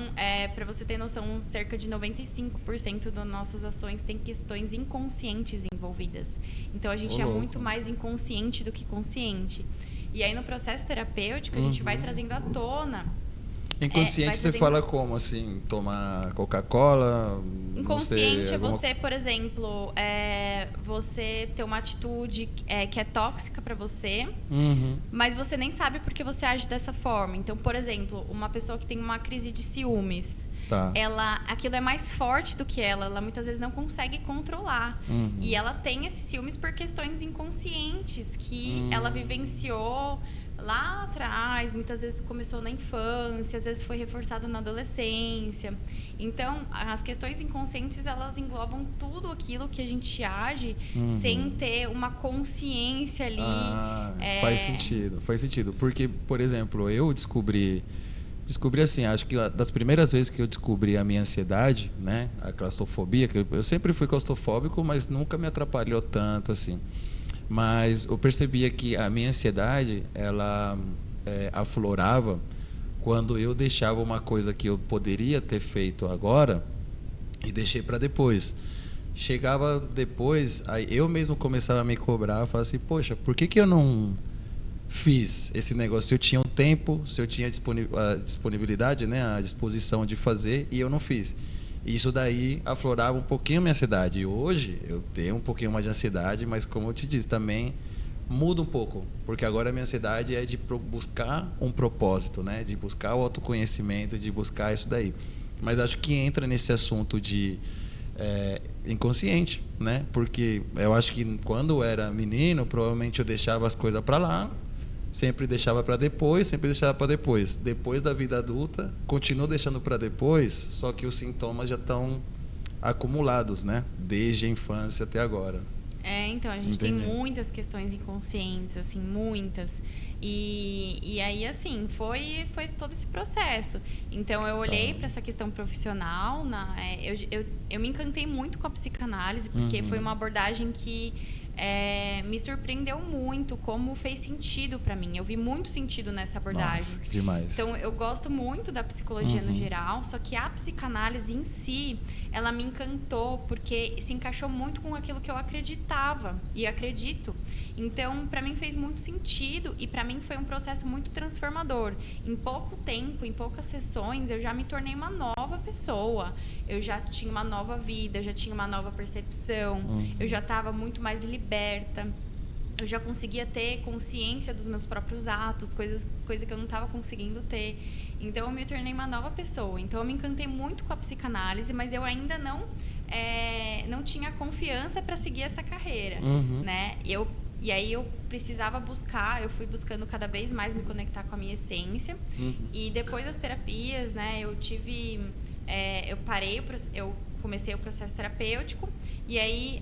S2: para você ter noção, cerca de 95% das nossas ações tem questões inconscientes envolvidas. Então, a gente é muito mais inconsciente do que consciente. E aí, no processo terapêutico, a gente vai trazendo à tona.
S1: Inconsciente você fala como? Assim, tomar Coca-Cola?
S2: Inconsciente é você, por exemplo, você ter uma atitude que é tóxica para você, mas você nem sabe porque você age dessa forma. Então, por exemplo, uma pessoa que tem uma crise de ciúmes, aquilo é mais forte do que ela muitas vezes não consegue controlar. E ela tem esses ciúmes por questões inconscientes que ela vivenciou lá atrás, muitas vezes começou na infância, às vezes foi reforçado na adolescência. Então, as questões inconscientes, elas englobam tudo aquilo que a gente age sem ter uma consciência ali.
S1: Faz sentido. Porque, por exemplo, eu descobri assim, acho que das primeiras vezes que eu descobri a minha ansiedade, né, a claustrofobia, que eu sempre fui claustrofóbico, mas nunca me atrapalhou tanto assim. Mas eu percebia que a minha ansiedade, ela aflorava quando eu deixava uma coisa que eu poderia ter feito agora e deixei para depois. Chegava depois, aí eu mesmo começava a me cobrar, falava assim, poxa, por que eu não fiz esse negócio? Se eu tinha o tempo, se eu tinha a disponibilidade, né, a disposição de fazer, e eu não fiz. Isso daí aflorava um pouquinho a minha ansiedade. E hoje eu tenho um pouquinho mais de ansiedade, mas como eu te disse, também muda um pouco. Porque agora a minha ansiedade é de buscar um propósito, né? De buscar o autoconhecimento, de buscar isso daí. Mas acho que entra nesse assunto de inconsciente, né? Porque eu acho que quando eu era menino, provavelmente eu deixava as coisas para lá, sempre deixava para depois, Depois da vida adulta, continuo deixando para depois, só que os sintomas já estão acumulados, né? Desde a infância até agora.
S2: Então, a gente tem muitas questões inconscientes, assim, muitas. E aí, assim, foi todo esse processo. Então, eu olhei para essa questão profissional, eu me encantei muito com a psicanálise, porque foi uma abordagem que me surpreendeu muito como fez sentido para mim. Eu vi muito sentido nessa abordagem.
S1: Nossa, que demais.
S2: Então, eu gosto muito da psicologia no geral, só que a psicanálise em si, ela me encantou porque se encaixou muito com aquilo que eu acreditava e acredito. Então, para mim fez muito sentido e para mim foi um processo muito transformador. Em pouco tempo, em poucas sessões, eu já me tornei uma nova pessoa. Eu já tinha uma nova vida, eu já tinha uma nova percepção, eu já estava muito mais liberta. Eu já conseguia ter consciência dos meus próprios atos, coisa que eu não estava conseguindo ter. Então, eu me tornei uma nova pessoa. Então, eu me encantei muito com a psicanálise, mas eu ainda não tinha confiança para seguir essa carreira, né? E aí, eu precisava eu fui buscando cada vez mais me conectar com a minha essência. E depois das terapias, né, eu comecei o processo terapêutico e aí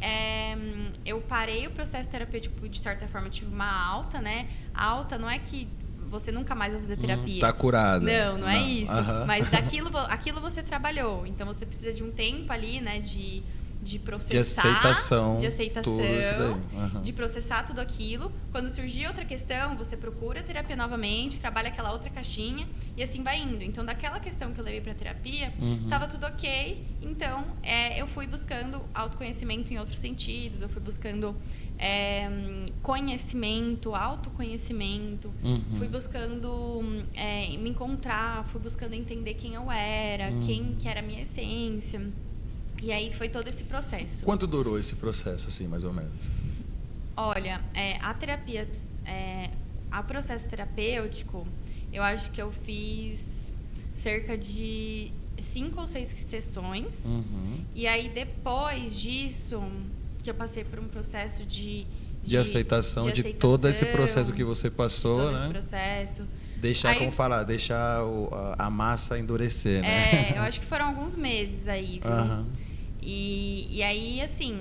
S2: eu parei o processo terapêutico, de certa forma eu tive uma alta, né? Alta não é que você nunca mais vai fazer terapia.
S1: Tá curada.
S2: Não é isso. Mas aquilo você trabalhou. Então você precisa de um tempo ali, né, de processar, de aceitação,
S1: tudo isso daí.
S2: de processar tudo aquilo. Quando surgir outra questão, você procura a terapia novamente, trabalha aquela outra caixinha e assim vai indo. Então, daquela questão que eu levei para terapia, estava tudo ok. Então, eu fui buscando autoconhecimento em outros sentidos, eu fui buscando conhecimento, autoconhecimento, fui buscando me encontrar, fui buscando entender quem eu era, quem que era a minha essência. E aí foi todo esse processo.
S1: Quanto durou esse processo, assim, mais ou menos?
S2: Olha, a terapia, o processo terapêutico, eu acho que eu fiz cerca de 5 ou 6 sessões. E aí, depois disso, que eu passei por um processo de aceitação
S1: de todo esse processo que você passou,
S2: todo
S1: né?
S2: Esse processo.
S1: Deixar a massa endurecer, né?
S2: Eu acho que foram alguns meses aí, viu? E aí, assim,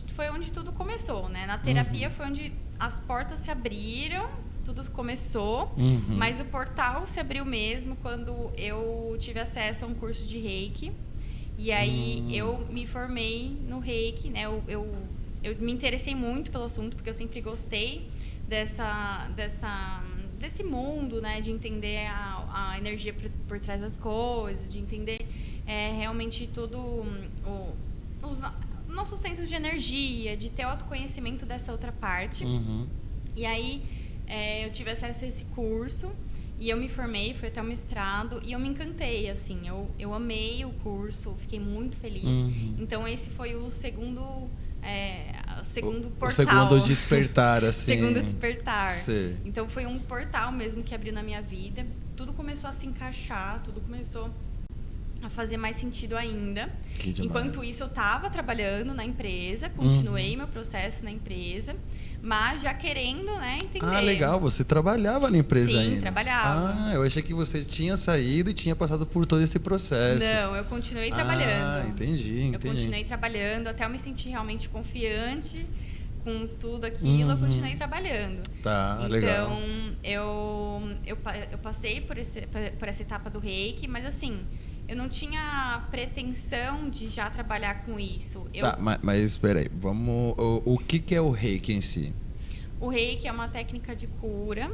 S2: foi onde tudo começou, né? Na terapia foi onde as portas se abriram, tudo começou, mas o portal se abriu mesmo quando eu tive acesso a um curso de Reiki. E aí eu me formei no Reiki, né? Eu me interessei muito pelo assunto, porque eu sempre gostei desse mundo, né? De entender a energia por trás das coisas, de entender realmente todo os nossos centros de energia, de ter autoconhecimento dessa outra parte. E aí eu tive acesso a esse curso e eu me formei, fui até o mestrado e eu me encantei, assim, eu amei o curso, fiquei muito feliz. Então esse foi o segundo portal. O
S1: segundo despertar, assim.
S2: Segundo despertar.
S1: Sim.
S2: Então foi um portal mesmo que abriu na minha vida. Tudo começou a se encaixar, tudo começou a fazer mais sentido ainda. Enquanto isso, eu estava trabalhando na empresa, continuei meu processo na empresa, mas já querendo, né, entender.
S1: Ah, legal, você trabalhava na empresa ainda.
S2: Sim, trabalhava.
S1: Ah, eu achei que você tinha saído e tinha passado por todo esse processo.
S2: Não, eu continuei trabalhando.
S1: Ah, entendi.
S2: Eu continuei trabalhando até eu me sentir realmente confiante com tudo aquilo, eu continuei trabalhando.
S1: Tá,
S2: então,
S1: legal.
S2: Então, eu passei por essa etapa do Reiki, mas assim, eu não tinha pretensão de já trabalhar com isso.
S1: Tá, mas espera aí, o que é o Reiki em si?
S2: O Reiki é uma técnica de cura,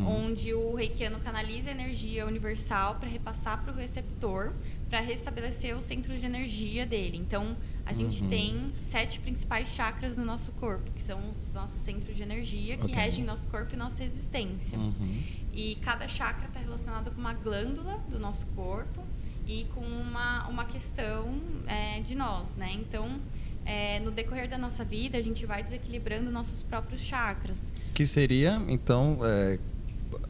S2: onde o reikiano canaliza a energia universal para repassar para o receptor, para restabelecer os centros de energia dele. Então, a gente tem 7 principais chakras no nosso corpo, que são os nossos centros de energia, que regem nosso corpo e nossa existência. E cada chakra está relacionado com uma glândula do nosso corpo e com uma questão de nós, né? Então, no decorrer da nossa vida, a gente vai desequilibrando nossos próprios chakras.
S1: Que seria, então,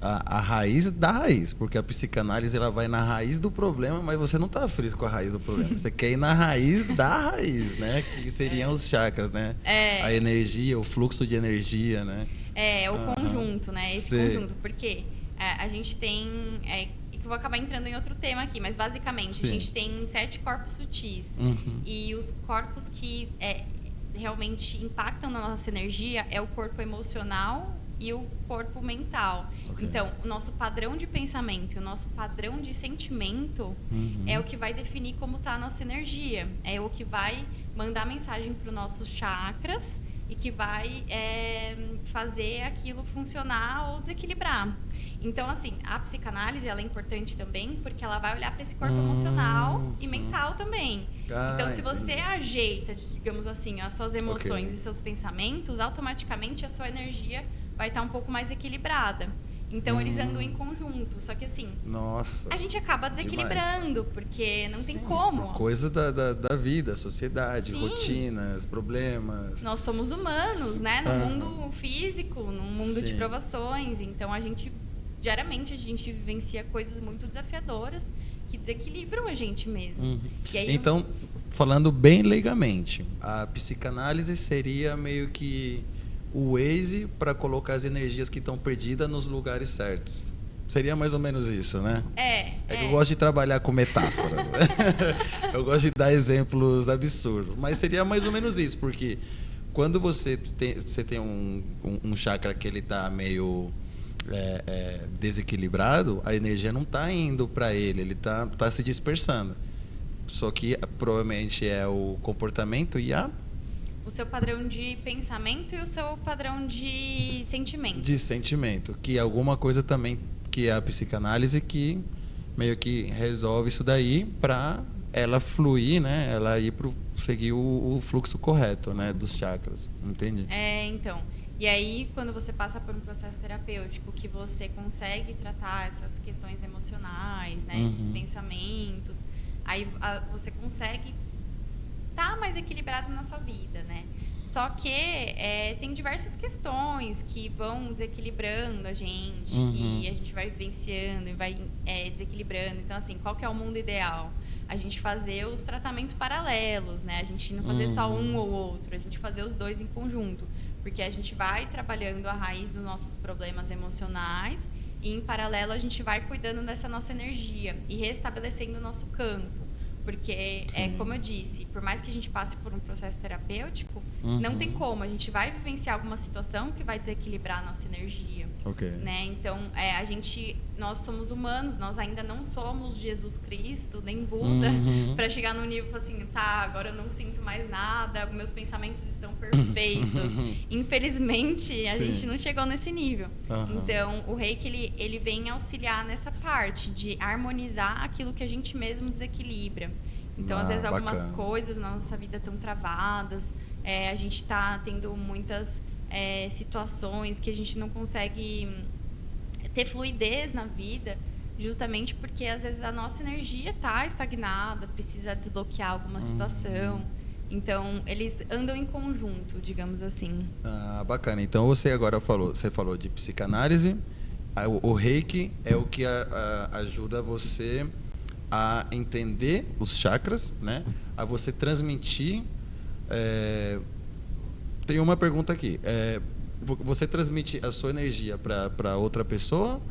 S1: a raiz da raiz, porque a psicanálise ela vai na raiz do problema, mas você não está feliz com a raiz do problema. Você quer ir na raiz da raiz, né? Que seriam os chakras, né? A energia, o fluxo de energia, né?
S2: O conjunto, né? Esse conjunto, porque a gente tem... eu vou acabar entrando em outro tema aqui, mas basicamente a gente tem 7 corpos sutis. E os corpos que realmente impactam na nossa energia é o corpo emocional e o corpo mental. Então, o nosso padrão de pensamento e o nosso padrão de sentimento é o que vai definir como está a nossa energia. É o que vai mandar mensagem para os nossos chakras e que vai fazer aquilo funcionar ou desequilibrar. Então, assim, a psicanálise ela é importante também porque ela vai olhar para esse corpo emocional e mental também. Então, se você ajeita, digamos assim, as suas emoções e seus pensamentos, automaticamente a sua energia vai estar um pouco mais equilibrada. Então, eles andam em conjunto. Só que, assim, a gente acaba desequilibrando, porque não tem como.
S1: Coisa da vida, sociedade, rotinas, problemas.
S2: Nós somos humanos, né? No mundo físico, num mundo de provações. Então, diariamente, a gente vivencia coisas muito desafiadoras que desequilibram a gente mesmo. E aí,
S1: então, falando bem leigamente, a psicanálise seria meio que o Waze para colocar as energias que estão perdidas nos lugares certos. Seria mais ou menos isso, né? Que eu gosto de trabalhar com metáfora. Né? Eu gosto de dar exemplos absurdos. Mas seria mais ou menos isso, porque quando você tem um chakra que ele está meio desequilibrado, a energia não está indo para ele está se dispersando. Só que provavelmente é o comportamento e
S2: o seu padrão de pensamento e o seu padrão de sentimento.
S1: De sentimento, que é alguma coisa também, que é a psicanálise que meio que resolve isso daí para ela fluir, né? Ela ir seguir o fluxo correto, né? Dos chakras, entende?
S2: Então. E aí, quando você passa por um processo terapêutico que você consegue tratar essas questões emocionais, né? Esses pensamentos, aí você consegue tá mais equilibrado na sua vida, né? Só que tem diversas questões que vão desequilibrando a gente, que a gente vai vivenciando e vai desequilibrando. Então, assim, qual que é o mundo ideal? A gente fazer os tratamentos paralelos, né? A gente não fazer só um ou outro, a gente fazer os dois em conjunto. Porque a gente vai trabalhando a raiz dos nossos problemas emocionais e, em paralelo, a gente vai cuidando dessa nossa energia e restabelecendo o nosso campo. Porque, como eu disse, por mais que a gente passe por um processo terapêutico, não tem como. A gente vai vivenciar alguma situação que vai desequilibrar a nossa energia. Né? Então, nós somos humanos, nós ainda não somos Jesus Cristo, nem Buda, para chegar num nível assim, agora eu não sinto mais nada, meus pensamentos estão perfeitos. Infelizmente, a gente não chegou nesse nível. Então, o Reiki, ele vem auxiliar nessa parte de harmonizar aquilo que a gente mesmo desequilibra. Então, às vezes, algumas coisas na nossa vida estão travadas, a gente está tendo muitas situações que a gente não consegue ter fluidez na vida, justamente porque, às vezes, a nossa energia está estagnada, precisa desbloquear alguma situação. Então, eles andam em conjunto, digamos assim.
S1: Bacana. Então, você falou de psicanálise, o Reiki é o que ajuda você a entender os chakras, né? A você transmitir. Tem uma pergunta aqui. Você transmite a sua energia para outra pessoa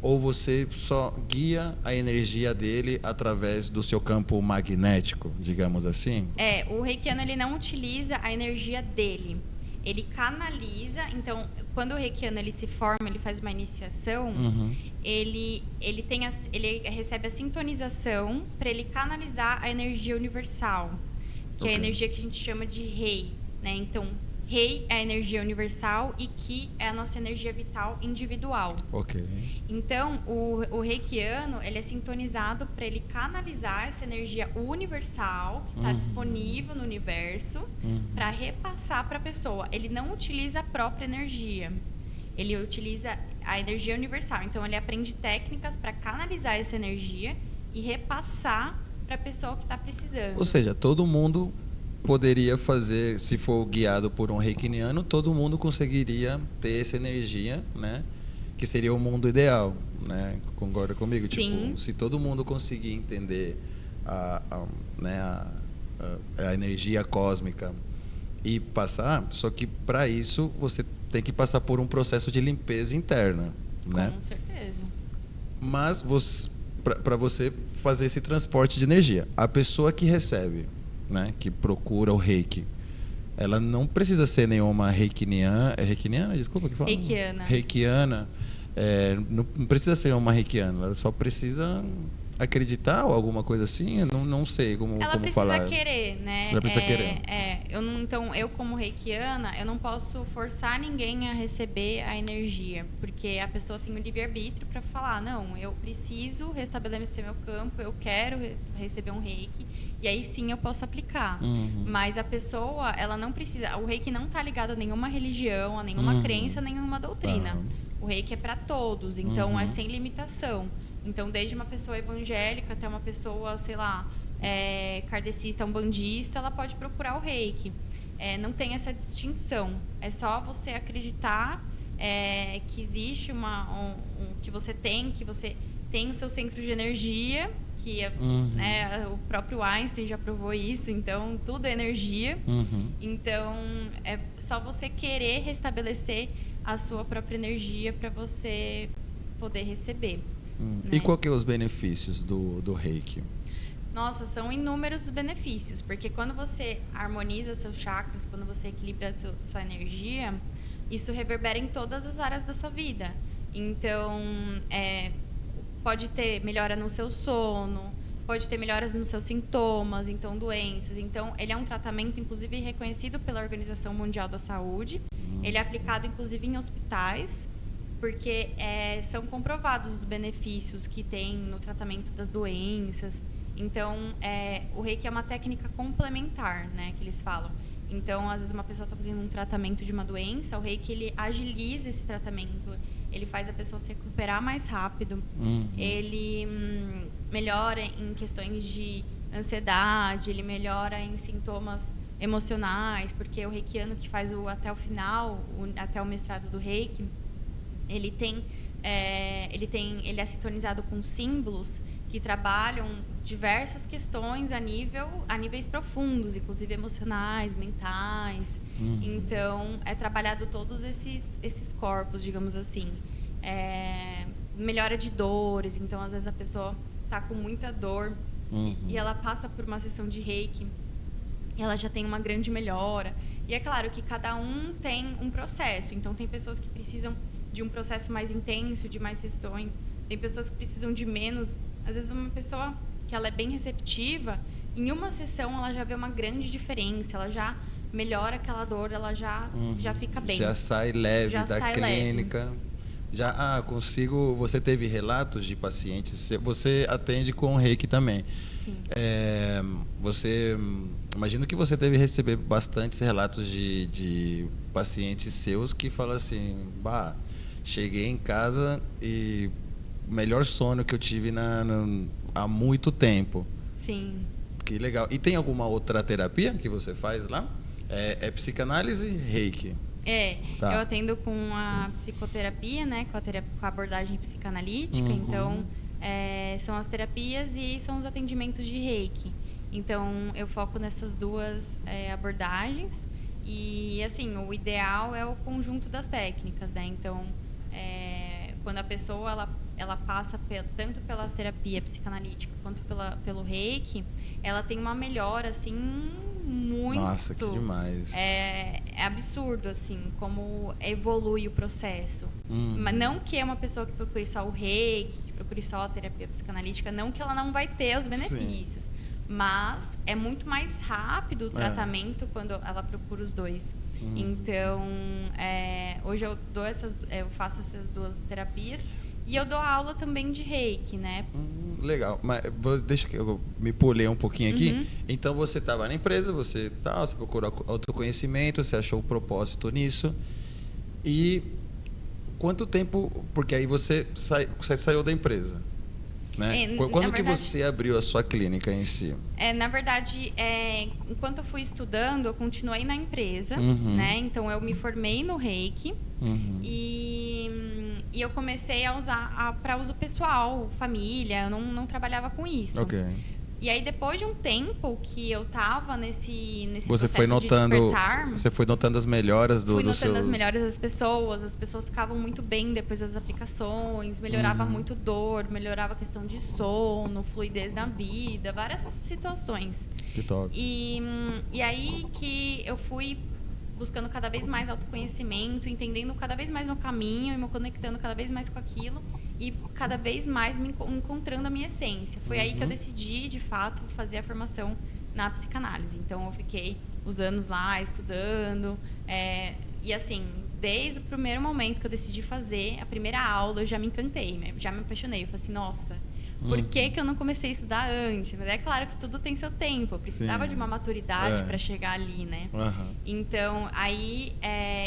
S1: ou você só guia a energia dele através do seu campo magnético, digamos assim?
S2: O reikiano ele não utiliza a energia dele. Ele canaliza. Então, quando o reikiano ele se forma, ele faz uma iniciação, ele recebe a sintonização para ele canalizar a energia universal, que é a energia que a gente chama de Rei, né? Então, Rei é a energia universal e Ki é a nossa energia vital individual. Então, o reikiano, ele é sintonizado para ele canalizar essa energia universal que está disponível no universo para repassar para a pessoa. Ele não utiliza a própria energia. Ele utiliza a energia universal. Então, ele aprende técnicas para canalizar essa energia e repassar para a pessoa que está precisando.
S1: Ou seja, todo mundo poderia fazer, se for guiado por um reikiniano, todo mundo conseguiria ter essa energia, né? Que seria o mundo ideal, né? Concorda comigo?
S2: Sim.
S1: Tipo, se todo mundo conseguir entender a energia cósmica e passar, só que para isso você tem que passar por um processo de limpeza interna, né?
S2: Com certeza.
S1: Mas para você fazer esse transporte de energia, a pessoa que recebe, né, que procura o reiki, ela não precisa ser nenhuma reikiana, desculpa que fala?
S2: Reikiana.
S1: Reikiana, não precisa ser uma reikiana, ela só precisa acreditar ou alguma coisa assim? Eu não sei como
S2: Ela
S1: como
S2: precisa
S1: falar.
S2: querer, né?
S1: Ela precisa querer.
S2: Então, eu como reikiana, eu não posso forçar ninguém a receber a energia, porque a pessoa tem o livre-arbítrio para falar, não, eu preciso restabelecer meu campo, eu quero receber um reiki, e aí sim eu posso aplicar.
S1: Uhum.
S2: Mas a pessoa, ela não precisa, o reiki não está ligado a nenhuma religião, a nenhuma crença, a nenhuma doutrina. O reiki é para todos, então é sem limitação. Então, desde uma pessoa evangélica até uma pessoa, sei lá, kardecista, umbandista, ela pode procurar o reiki. Não tem essa distinção. É só você acreditar que existe que você tem o seu centro de energia, que né, o próprio Einstein já provou isso, então tudo é energia. Então, é só você querer restabelecer a sua própria energia para você poder receber. Né?
S1: E qual que é os benefícios do reiki?
S2: Nossa, são inúmeros os benefícios, porque quando você harmoniza seus chakras, quando você equilibra sua energia, isso reverbera em todas as áreas da sua vida. Então, pode ter melhora no seu sono, pode ter melhoras nos seus sintomas, então doenças. Então, ele é um tratamento, inclusive, reconhecido pela Organização Mundial da Saúde. Ele é aplicado, inclusive, em hospitais, porque são comprovados os benefícios que tem no tratamento das doenças. Então, o reiki é uma técnica complementar, né, que eles falam. Então, às vezes uma pessoa está fazendo um tratamento de uma doença, o reiki ele agiliza esse tratamento, ele faz a pessoa se recuperar mais rápido, ele melhora em questões de ansiedade, ele melhora em sintomas emocionais, porque o reikiano que faz até o final, até o mestrado do reiki, ele é sintonizado com símbolos que trabalham diversas questões a níveis profundos, inclusive emocionais, mentais. Então, é trabalhado todos esses corpos, digamos assim. Melhora de dores, então às vezes a pessoa está com muita dor e ela passa por uma sessão de reiki e ela já tem uma grande melhora. E é claro que cada um tem um processo, então tem pessoas que precisam de um processo mais intenso, de mais sessões. Tem pessoas que precisam de menos. Às vezes uma pessoa que ela é bem receptiva, em uma sessão ela já vê uma grande diferença, ela já melhora aquela dor, ela já fica bem.
S1: Já sai leve
S2: já
S1: da
S2: sai
S1: clínica.
S2: Leve.
S1: Já consigo. Você teve relatos de pacientes? Você atende com reiki também?
S2: Sim.
S1: Imagino que você deve receber bastantes relatos de pacientes seus que falam assim: bah, cheguei em casa e o melhor sono que eu tive há muito tempo.
S2: Sim.
S1: Que legal. E tem alguma outra terapia que você faz lá? É psicanálise, reiki?
S2: Tá. Eu atendo com a psicoterapia, né, com a abordagem psicanalítica. Então, são as terapias e são os atendimentos de reiki. Então, eu foco nessas duas abordagens. E, assim, o ideal é o conjunto das técnicas, né? Então, quando a pessoa ela passa tanto pela terapia psicanalítica quanto pelo reiki, ela tem uma melhora, assim, muito...
S1: Nossa, que demais.
S2: É absurdo, assim, como evolui o processo. Mas não que é uma pessoa que procure só o reiki, que procure só a terapia psicanalítica, não que ela não vai ter os benefícios. Sim. Mas é muito mais rápido o tratamento quando ela procura os dois. Então, hoje eu faço essas duas terapias e eu dou aula também de reiki, né?
S1: Legal. Mas deixa que eu me pulei um pouquinho aqui. Então, você estava na empresa, você procurou autoconhecimento, você achou o propósito nisso. E quanto tempo... Porque aí você saiu da empresa. Né? Quando que você abriu a sua clínica em si?
S2: Na verdade, enquanto eu fui estudando, eu continuei na empresa, né? Então, eu me formei no reiki e eu comecei a usar para uso pessoal, família, eu não trabalhava com isso.
S1: Okay.
S2: E aí, depois de um tempo que eu tava nesse
S1: você
S2: processo
S1: foi notando,
S2: de despertar...
S1: Você foi notando as melhoras
S2: Fui notando as melhoras das pessoas. As pessoas ficavam muito bem depois das aplicações. Melhorava muito dor, melhorava a questão de sono, fluidez na vida, várias situações.
S1: Que top.
S2: E aí que eu fui buscando cada vez mais autoconhecimento, entendendo cada vez mais meu caminho e me conectando cada vez mais com aquilo. e cada vez mais me encontrando a minha essência. Foi aí que eu decidi, de fato, fazer a formação na psicanálise. Então, eu fiquei os anos lá estudando, e assim, desde o primeiro momento que eu decidi fazer a primeira aula, eu já me encantei, né? Já me apaixonei. Eu falei assim, nossa, por que eu não comecei a estudar antes? Mas é claro que tudo tem seu tempo. Eu precisava de uma maturidade para chegar ali, né? Então, aí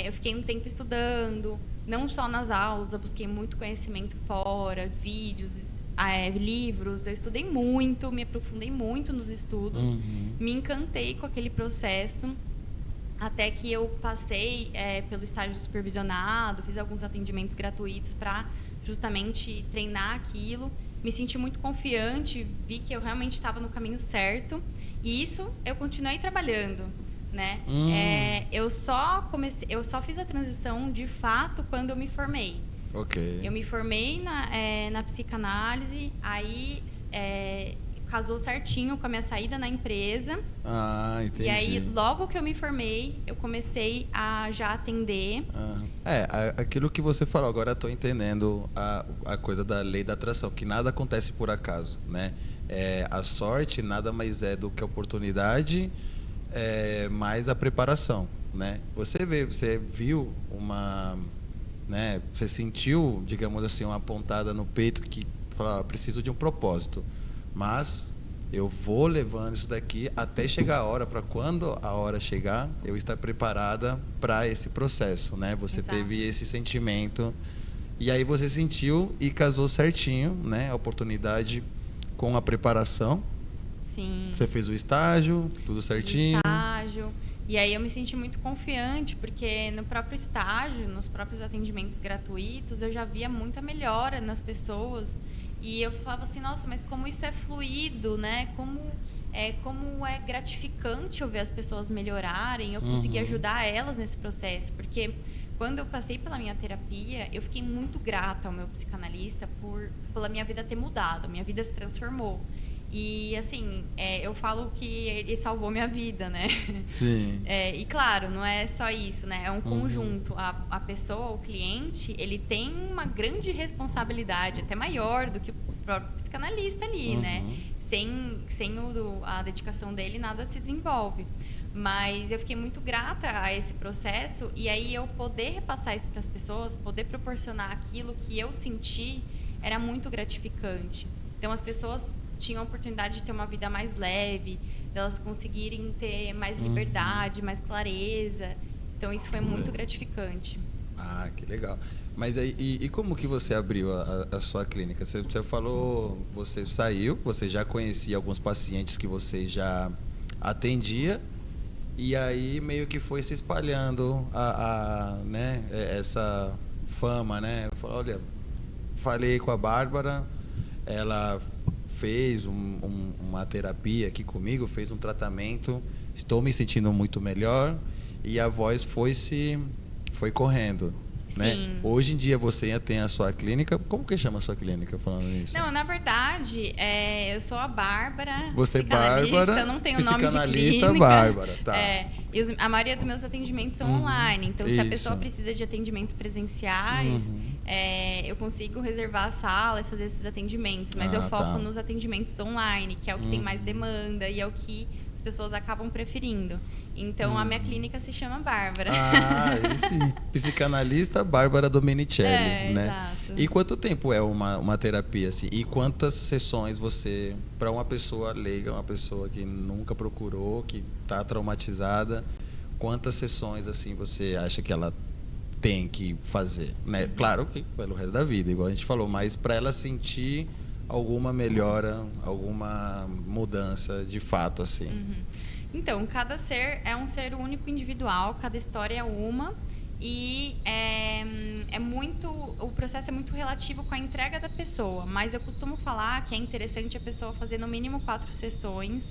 S2: eu fiquei um tempo estudando, não só nas aulas, eu busquei muito conhecimento fora, vídeos, livros. Eu estudei muito, me aprofundei muito nos estudos, me encantei com aquele processo, até que eu passei pelo estágio supervisionado, fiz alguns atendimentos gratuitos para justamente treinar aquilo. Me senti muito confiante, vi que eu realmente estava no caminho certo, e isso eu continuei trabalhando, né? Eu só fiz a transição de fato quando eu me formei. Eu me formei na psicanálise, aí casou certinho com a minha saída na empresa.
S1: Entendi.
S2: E aí, logo que eu me formei, eu comecei a já atender.
S1: Aquilo que você falou, agora eu estou entendendo a coisa da lei da atração, que nada acontece por acaso, né? A sorte nada mais é do que a oportunidade, mais a preparação, né? Você viu uma... né? Você sentiu, digamos assim, uma pontada no peito que fala, preciso de um propósito, mas eu vou levando isso daqui até chegar a hora, para quando a hora chegar, eu estar preparada para esse processo, né? Você
S2: Exato.
S1: teve esse sentimento e aí você sentiu e casou certinho, né? A oportunidade com a preparação.
S2: Sim.
S1: Você fez o estágio, tudo certinho.
S2: E aí eu me senti muito confiante, porque no próprio estágio, nos próprios atendimentos gratuitos, eu já via muita melhora nas pessoas. E eu falava assim, nossa, mas como isso é fluido, né? Como é gratificante eu ver as pessoas melhorarem, eu consegui ajudar elas nesse processo. Porque quando eu passei pela minha terapia, eu fiquei muito grata ao meu psicanalista pela minha vida ter mudado, minha vida se transformou. E, assim, eu falo que ele salvou minha vida, né?
S1: Sim.
S2: E, claro, não é só isso, né? É um conjunto. A pessoa, o cliente, ele tem uma grande responsabilidade, até maior do que o próprio psicanalista ali, né? Sem a dedicação dele, nada se desenvolve. Mas eu fiquei muito grata a esse processo, e aí eu poder repassar isso para as pessoas, poder proporcionar aquilo que eu senti, era muito gratificante. Então, as pessoas tinham a oportunidade de ter uma vida mais leve, delas conseguirem ter mais liberdade, mais clareza. Então, isso foi muito gratificante.
S1: Que legal. Mas aí, e como que você abriu a sua clínica? Você falou, você saiu, você já conhecia alguns pacientes que você já atendia, e aí meio que foi se espalhando né, essa fama, né? Olha, falei com a Bárbara, ela fez uma terapia aqui comigo, fez um tratamento, estou me sentindo muito melhor, e a voz foi correndo. Né? Hoje em dia você tem a sua clínica. Como que chama a sua clínica, falando nisso?
S2: Não, na verdade, eu sou a Bárbara.
S1: Você é Bárbara,
S2: eu não tenho nome de
S1: psicanalista
S2: clínica.
S1: Bárbara, tá.
S2: E a maioria dos meus atendimentos são online. Então, se a pessoa precisa de atendimentos presenciais, eu consigo reservar a sala e fazer esses atendimentos. Mas eu foco nos atendimentos online, que é o que tem mais demanda e é o que as pessoas acabam preferindo. Então, a minha clínica se chama Bárbara.
S1: Esse psicanalista Bárbara Domenicelli, né?
S2: Exato.
S1: E quanto tempo é uma terapia, assim? E quantas sessões você, para uma pessoa leiga, uma pessoa que nunca procurou, que está traumatizada, quantas sessões, assim, você acha que ela tem que fazer, né? Claro que pelo resto da vida, igual a gente falou, mas para ela sentir alguma melhora, alguma mudança de fato, assim.
S2: Então, cada ser é um ser único, individual, cada história é uma, e o processo é muito relativo com a entrega da pessoa, mas eu costumo falar que é interessante a pessoa fazer no mínimo 4 sessões,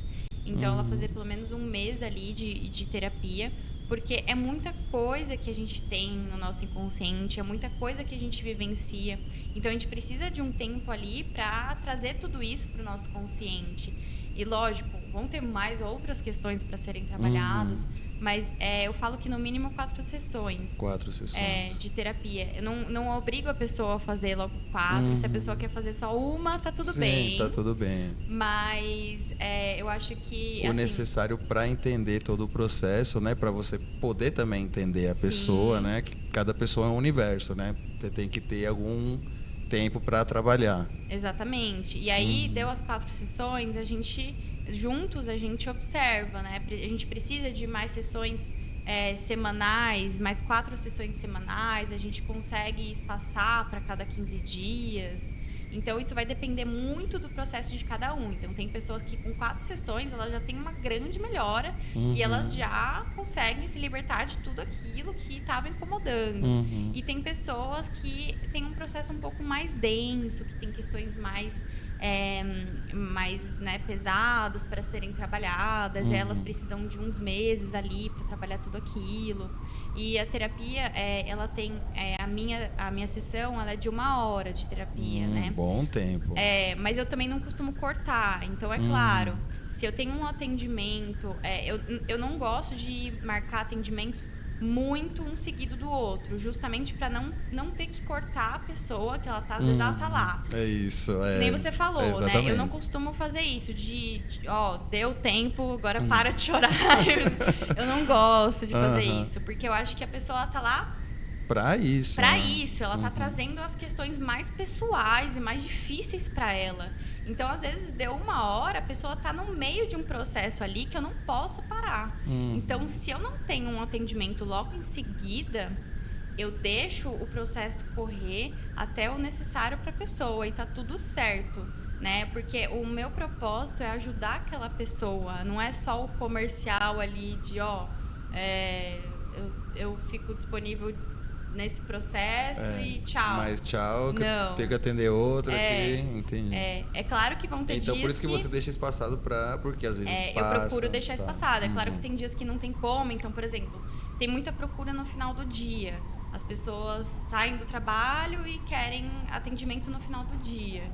S2: então ela fazer pelo menos um mês ali de terapia, porque é muita coisa que a gente tem no nosso inconsciente, é muita coisa que a gente vivencia, então a gente precisa de um tempo ali para trazer tudo isso para o nosso consciente. E lógico, vão ter mais outras questões para serem trabalhadas, mas eu falo que no mínimo 4 sessões.
S1: 4 sessões.
S2: De terapia. Eu não obrigo a pessoa a fazer logo 4. Se a pessoa quer fazer só uma, tá tudo bem.
S1: Sim, tá tudo bem.
S2: Mas eu acho que...
S1: O necessário para entender todo o processo, né? Para você poder também entender a pessoa, né? Que cada pessoa é um universo, né? Você tem que ter algum tempo para trabalhar.
S2: Exatamente. E aí, deu as 4 sessões, juntos a gente observa, né? A gente precisa de mais sessões semanais, mais 4 sessões semanais, a gente consegue espaçar para cada 15 dias. Então, isso vai depender muito do processo de cada um. Então, tem pessoas que com 4 sessões, elas já têm uma grande melhora e elas já conseguem se libertar de tudo aquilo que estava incomodando. E tem pessoas que têm um processo um pouco mais denso, que tem questões mais né, pesadas para serem trabalhadas. Elas precisam de uns meses ali para trabalhar tudo aquilo. E a terapia, ela tem a minha sessão, ela é de 1 hora de terapia, né?
S1: Bom tempo.
S2: Mas eu também não costumo cortar. Então, é claro, se eu tenho um atendimento, eu não gosto de marcar atendimentos muito um seguido do outro, justamente para não ter que cortar a pessoa, que ela tá, às vezes ela tá lá.
S1: É isso.
S2: Nem você falou, né? Eu não costumo fazer isso, deu tempo, agora para de chorar. Eu não gosto de fazer isso, porque eu acho que a pessoa ela tá lá
S1: para isso.
S2: Ela tá trazendo as questões mais pessoais e mais difíceis para ela. Então, às vezes, deu 1 hora, a pessoa tá no meio de um processo ali que eu não posso parar. Então, se eu não tenho um atendimento logo em seguida, eu deixo o processo correr até o necessário para a pessoa e tá tudo certo, né? Porque o meu propósito é ajudar aquela pessoa, não é só o comercial ali de, eu fico disponível nesse processo e tchau.
S1: Mas tchau, que tem que atender outra aqui, entendi.
S2: É claro que vão ter dias
S1: Então, por isso que você deixa espaçado porque às vezes passa.
S2: Eu procuro deixar espaçado. É claro que tem dias que não tem como. Então, por exemplo, tem muita procura no final do dia. As pessoas saem do trabalho e querem atendimento no final do dia.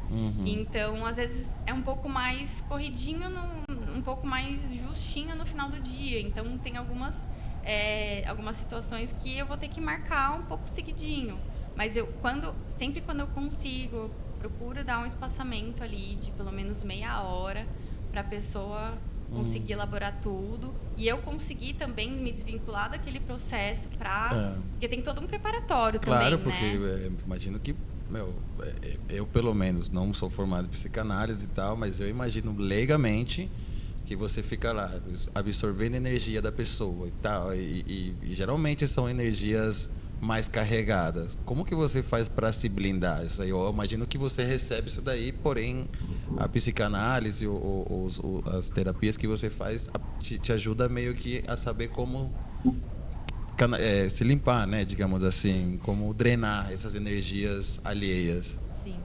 S2: Então, às vezes, é um pouco mais corridinho, um pouco mais justinho no final do dia. Então, tem algumas situações que eu vou ter que marcar um pouco seguidinho. Mas sempre quando eu consigo, procuro dar um espaçamento ali de pelo menos meia hora para a pessoa conseguir elaborar tudo. E eu conseguir também me desvincular daquele processo porque tem todo um preparatório também,
S1: claro, porque imagino que, eu pelo menos não sou formado em psicanálise e tal, mas eu imagino leigamente que você fica lá absorvendo a energia da pessoa e tal, e geralmente são energias mais carregadas. Como que você faz para se blindar? Isso aí, eu imagino que você recebe isso daí, porém a psicanálise ou as terapias que você faz te ajuda meio que a saber como se limpar, né, digamos assim, como drenar essas energias alheias.
S2: Sim.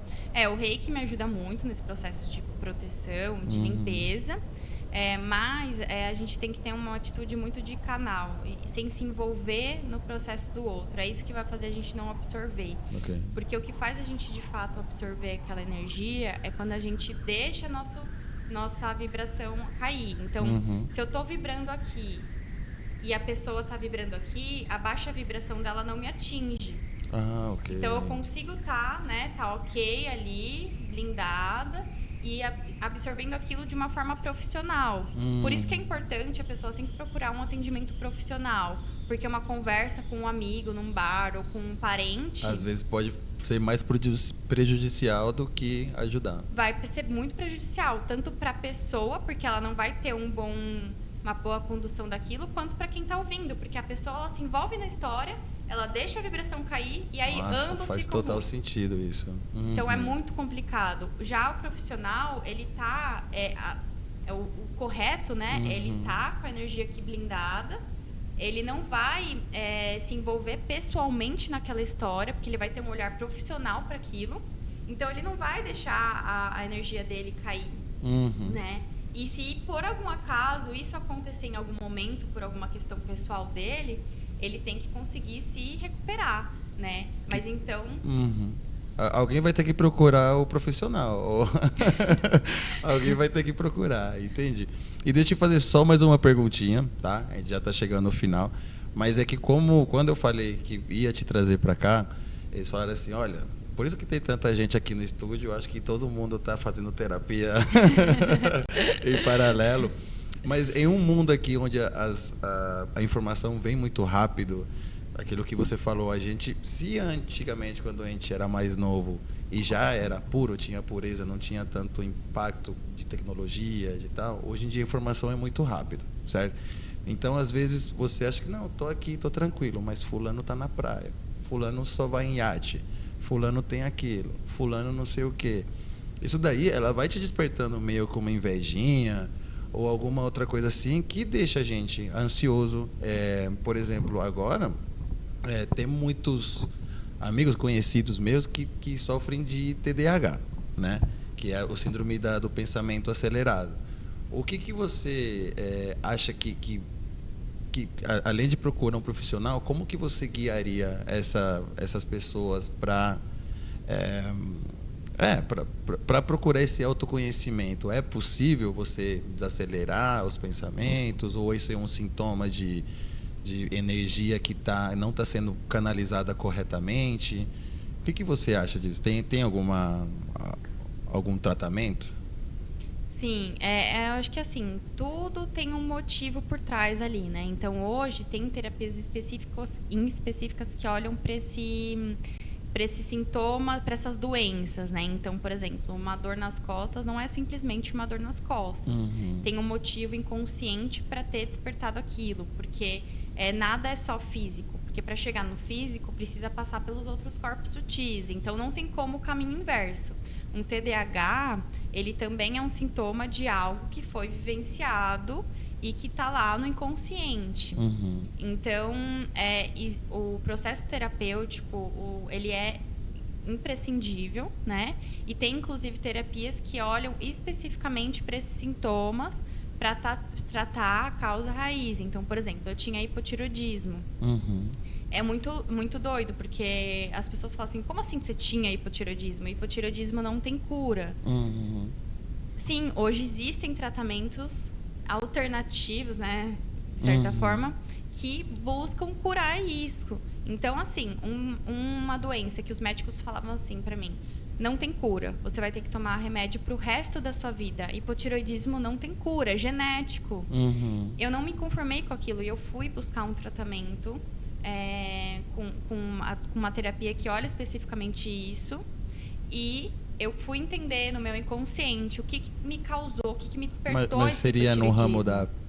S2: O Reiki me ajuda muito nesse processo de proteção, de limpeza. Mas a gente tem que ter uma atitude muito de canal, e sem se envolver no processo do outro. É isso que vai fazer a gente não absorver. Porque o que faz a gente, de fato, absorver aquela energia é quando a gente deixa a nossa vibração cair. Então, se eu estou vibrando aqui e a pessoa está vibrando aqui, a baixa vibração dela não me atinge. Então, eu consigo tá ok ali, blindada, e absorvendo aquilo de uma forma profissional. Por isso que é importante a pessoa sempre procurar um atendimento profissional, porque uma conversa com um amigo num bar ou com um parente...
S1: Às vezes pode ser mais prejudicial do que ajudar.
S2: Vai ser muito prejudicial, tanto para a pessoa, porque ela não vai ter uma boa condução daquilo, quanto para quem está ouvindo, porque a pessoa ela se envolve na história, ela deixa a vibração cair e aí ambos
S1: faz
S2: ficam
S1: total sentido isso.
S2: Então é muito complicado. Já o profissional, ele tá o correto, né? Ele tá com a energia aqui blindada. Ele não vai se envolver pessoalmente naquela história, porque ele vai ter um olhar profissional para aquilo. Então ele não vai deixar a energia dele cair, né? E se por algum acaso isso acontecer em algum momento, por alguma questão pessoal dele, ele tem que conseguir se recuperar, né? Mas então...
S1: Alguém vai ter que procurar o profissional. Ou alguém vai ter que procurar, entendi. E deixa eu fazer só mais uma perguntinha, tá? A gente já está chegando no final. Mas é que quando eu falei que ia te trazer para cá, eles falaram assim, olha, por isso que tem tanta gente aqui no estúdio, eu acho que todo mundo está fazendo terapia em paralelo. Mas em um mundo aqui onde a informação vem muito rápido, aquilo que você falou, a gente, se antigamente, quando a gente era mais novo e já era puro, tinha pureza, não tinha tanto impacto de tecnologia, de tal, hoje em dia a informação é muito rápida, certo? Então, às vezes, você acha que, não, estou aqui, estou tranquilo, mas fulano está na praia, fulano só vai em iate, fulano tem aquilo, fulano não sei o quê. Isso daí, ela vai te despertando meio como uma invejinha, ou alguma outra coisa assim, que deixa a gente ansioso. Por exemplo, agora, tem muitos amigos conhecidos meus que sofrem de TDAH, né? Que é o síndrome do pensamento acelerado. O que você acha que, além de procurar um profissional, como que você guiaria essas pessoas para procurar esse autoconhecimento? É possível você desacelerar os pensamentos, ou isso é um sintoma de energia que não está sendo canalizada corretamente? O que você acha disso? Tem algum tratamento?
S2: Sim, eu acho que assim, tudo tem um motivo por trás ali, né? Então, hoje tem terapias específicas que olham para esse sintoma, para essas doenças, né? Então, por exemplo, uma dor nas costas não é simplesmente uma dor nas costas.
S1: Uhum.
S2: Tem um motivo inconsciente para ter despertado aquilo, porque nada é só físico. Porque para chegar no físico, precisa passar pelos outros corpos sutis. Então, não tem como o caminho inverso. Um TDAH, ele também é um sintoma de algo que foi vivenciado e que está lá no inconsciente.
S1: Uhum.
S2: Então, o processo terapêutico, ele é imprescindível, né? E tem, inclusive, terapias que olham especificamente para esses sintomas para tratar a causa raiz. Então, por exemplo, eu tinha hipotireoidismo.
S1: Uhum.
S2: É muito, muito doido, porque as pessoas falam assim, como assim você tinha hipotireoidismo? Hipotireoidismo não tem cura.
S1: Uhum.
S2: Sim, hoje existem tratamentos alternativos, né, de certa forma, que buscam curar isso. Então, assim, uma doença que os médicos falavam assim pra mim, não tem cura, você vai ter que tomar remédio pro resto da sua vida. Hipotireoidismo não tem cura, é genético.
S1: Uhum.
S2: Eu não me conformei com aquilo e eu fui buscar um tratamento com uma terapia que olha especificamente isso, e eu fui entender no meu inconsciente o que me causou, o que me despertou.
S1: Mas
S2: esse
S1: seria no ramo
S2: hipotireoidismo.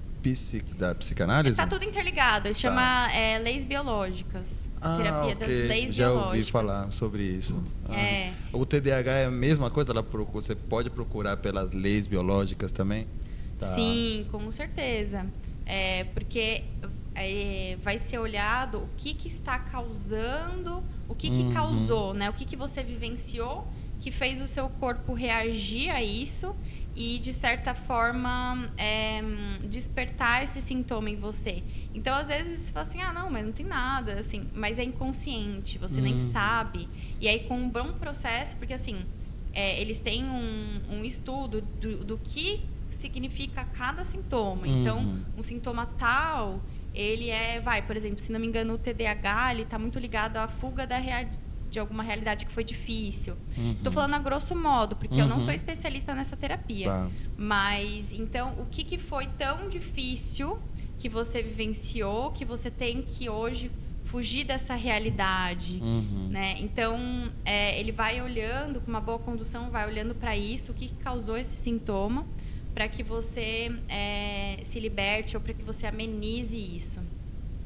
S1: da psicanálise?
S2: Está tudo interligado, ele chama leis biológicas. Terapia das leis
S1: já
S2: biológicas.
S1: ouvi falar sobre isso. O TDAH é a mesma coisa? Você pode procurar pelas leis biológicas também? Tá.
S2: Sim, com certeza. Porque vai ser olhado o que está causando, o que causou, né? O que você vivenciou que fez o seu corpo reagir a isso e, de certa forma, despertar esse sintoma em você. Então, às vezes, você fala assim, não, mas não tem nada, assim, mas é inconsciente, você nem sabe. E aí, com um bom processo, porque, assim, eles têm um estudo do que significa cada sintoma. Então, um sintoma tal, ele por exemplo, se não me engano, o TDAH, ele está muito ligado à fuga de alguma realidade que foi difícil. Estou falando a grosso modo, porque eu não sou especialista nessa terapia.
S1: Tá.
S2: Mas, então, o que foi tão difícil que você vivenciou, que você tem que hoje fugir dessa realidade, né? Então, ele vai olhando, com uma boa condução, vai olhando para isso, o que causou esse sintoma, para que você se liberte ou para que você amenize isso.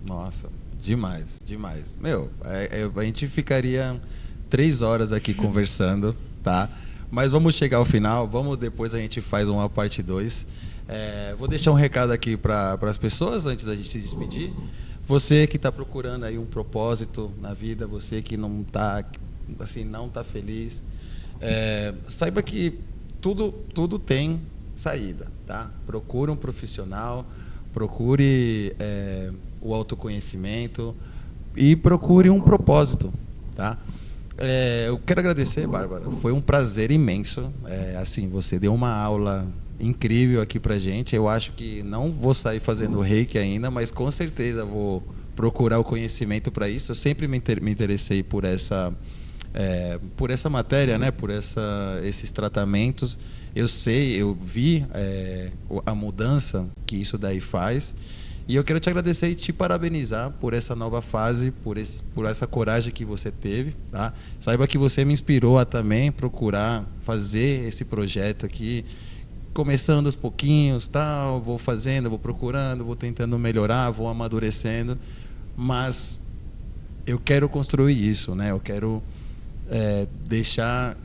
S1: Nossa, demais, demais. Meu, a gente ficaria 3 horas aqui conversando, tá? Mas vamos chegar ao final, depois a gente faz uma parte 2. Vou deixar um recado aqui para as pessoas antes da gente se despedir. Você que está procurando aí um propósito na vida, você que não está assim, não tá feliz, saiba que tudo tem saída, tá? Procure um profissional, procure o autoconhecimento e procure um propósito, tá? Eu quero agradecer, Bárbara. Foi um prazer imenso. Assim, você deu uma aula incrível aqui pra gente. Eu acho que não vou sair fazendo reiki ainda, mas com certeza vou procurar o conhecimento para isso. Eu sempre me interessei por essa matéria, né? Por esses tratamentos. Eu vi a mudança que isso daí faz. E eu quero te agradecer e te parabenizar por essa nova fase, por essa coragem que você teve, tá? Saiba que você me inspirou a também procurar fazer esse projeto aqui, começando aos pouquinhos, tal, vou fazendo, vou procurando, vou tentando melhorar, vou amadurecendo, mas eu quero construir isso, né? Eu quero deixar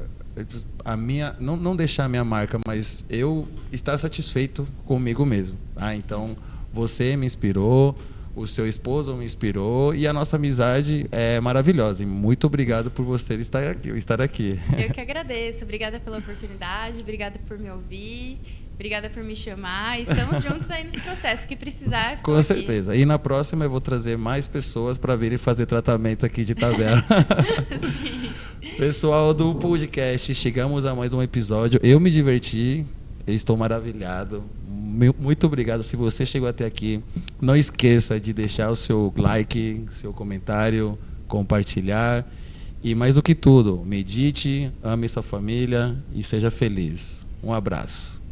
S1: a minha, não deixar a minha marca, mas eu estar satisfeito comigo mesmo, tá? Então, você me inspirou, o seu esposo me inspirou e a nossa amizade é maravilhosa. E muito obrigado por você estar aqui.
S2: Eu que agradeço. Obrigada pela oportunidade, obrigada por me ouvir, obrigada por me chamar. Estamos juntos aí nesse processo. Que precisar, estou
S1: Com
S2: aqui.
S1: certeza. E na próxima eu vou trazer mais pessoas para virem fazer tratamento aqui de tabela.
S2: Sim.
S1: Pessoal do podcast, chegamos a mais um episódio. Eu me diverti, eu estou maravilhado. Muito obrigado. Se você chegou até aqui, não esqueça de deixar o seu like, seu comentário, compartilhar. E mais do que tudo, medite, ame sua família e seja feliz. Um abraço.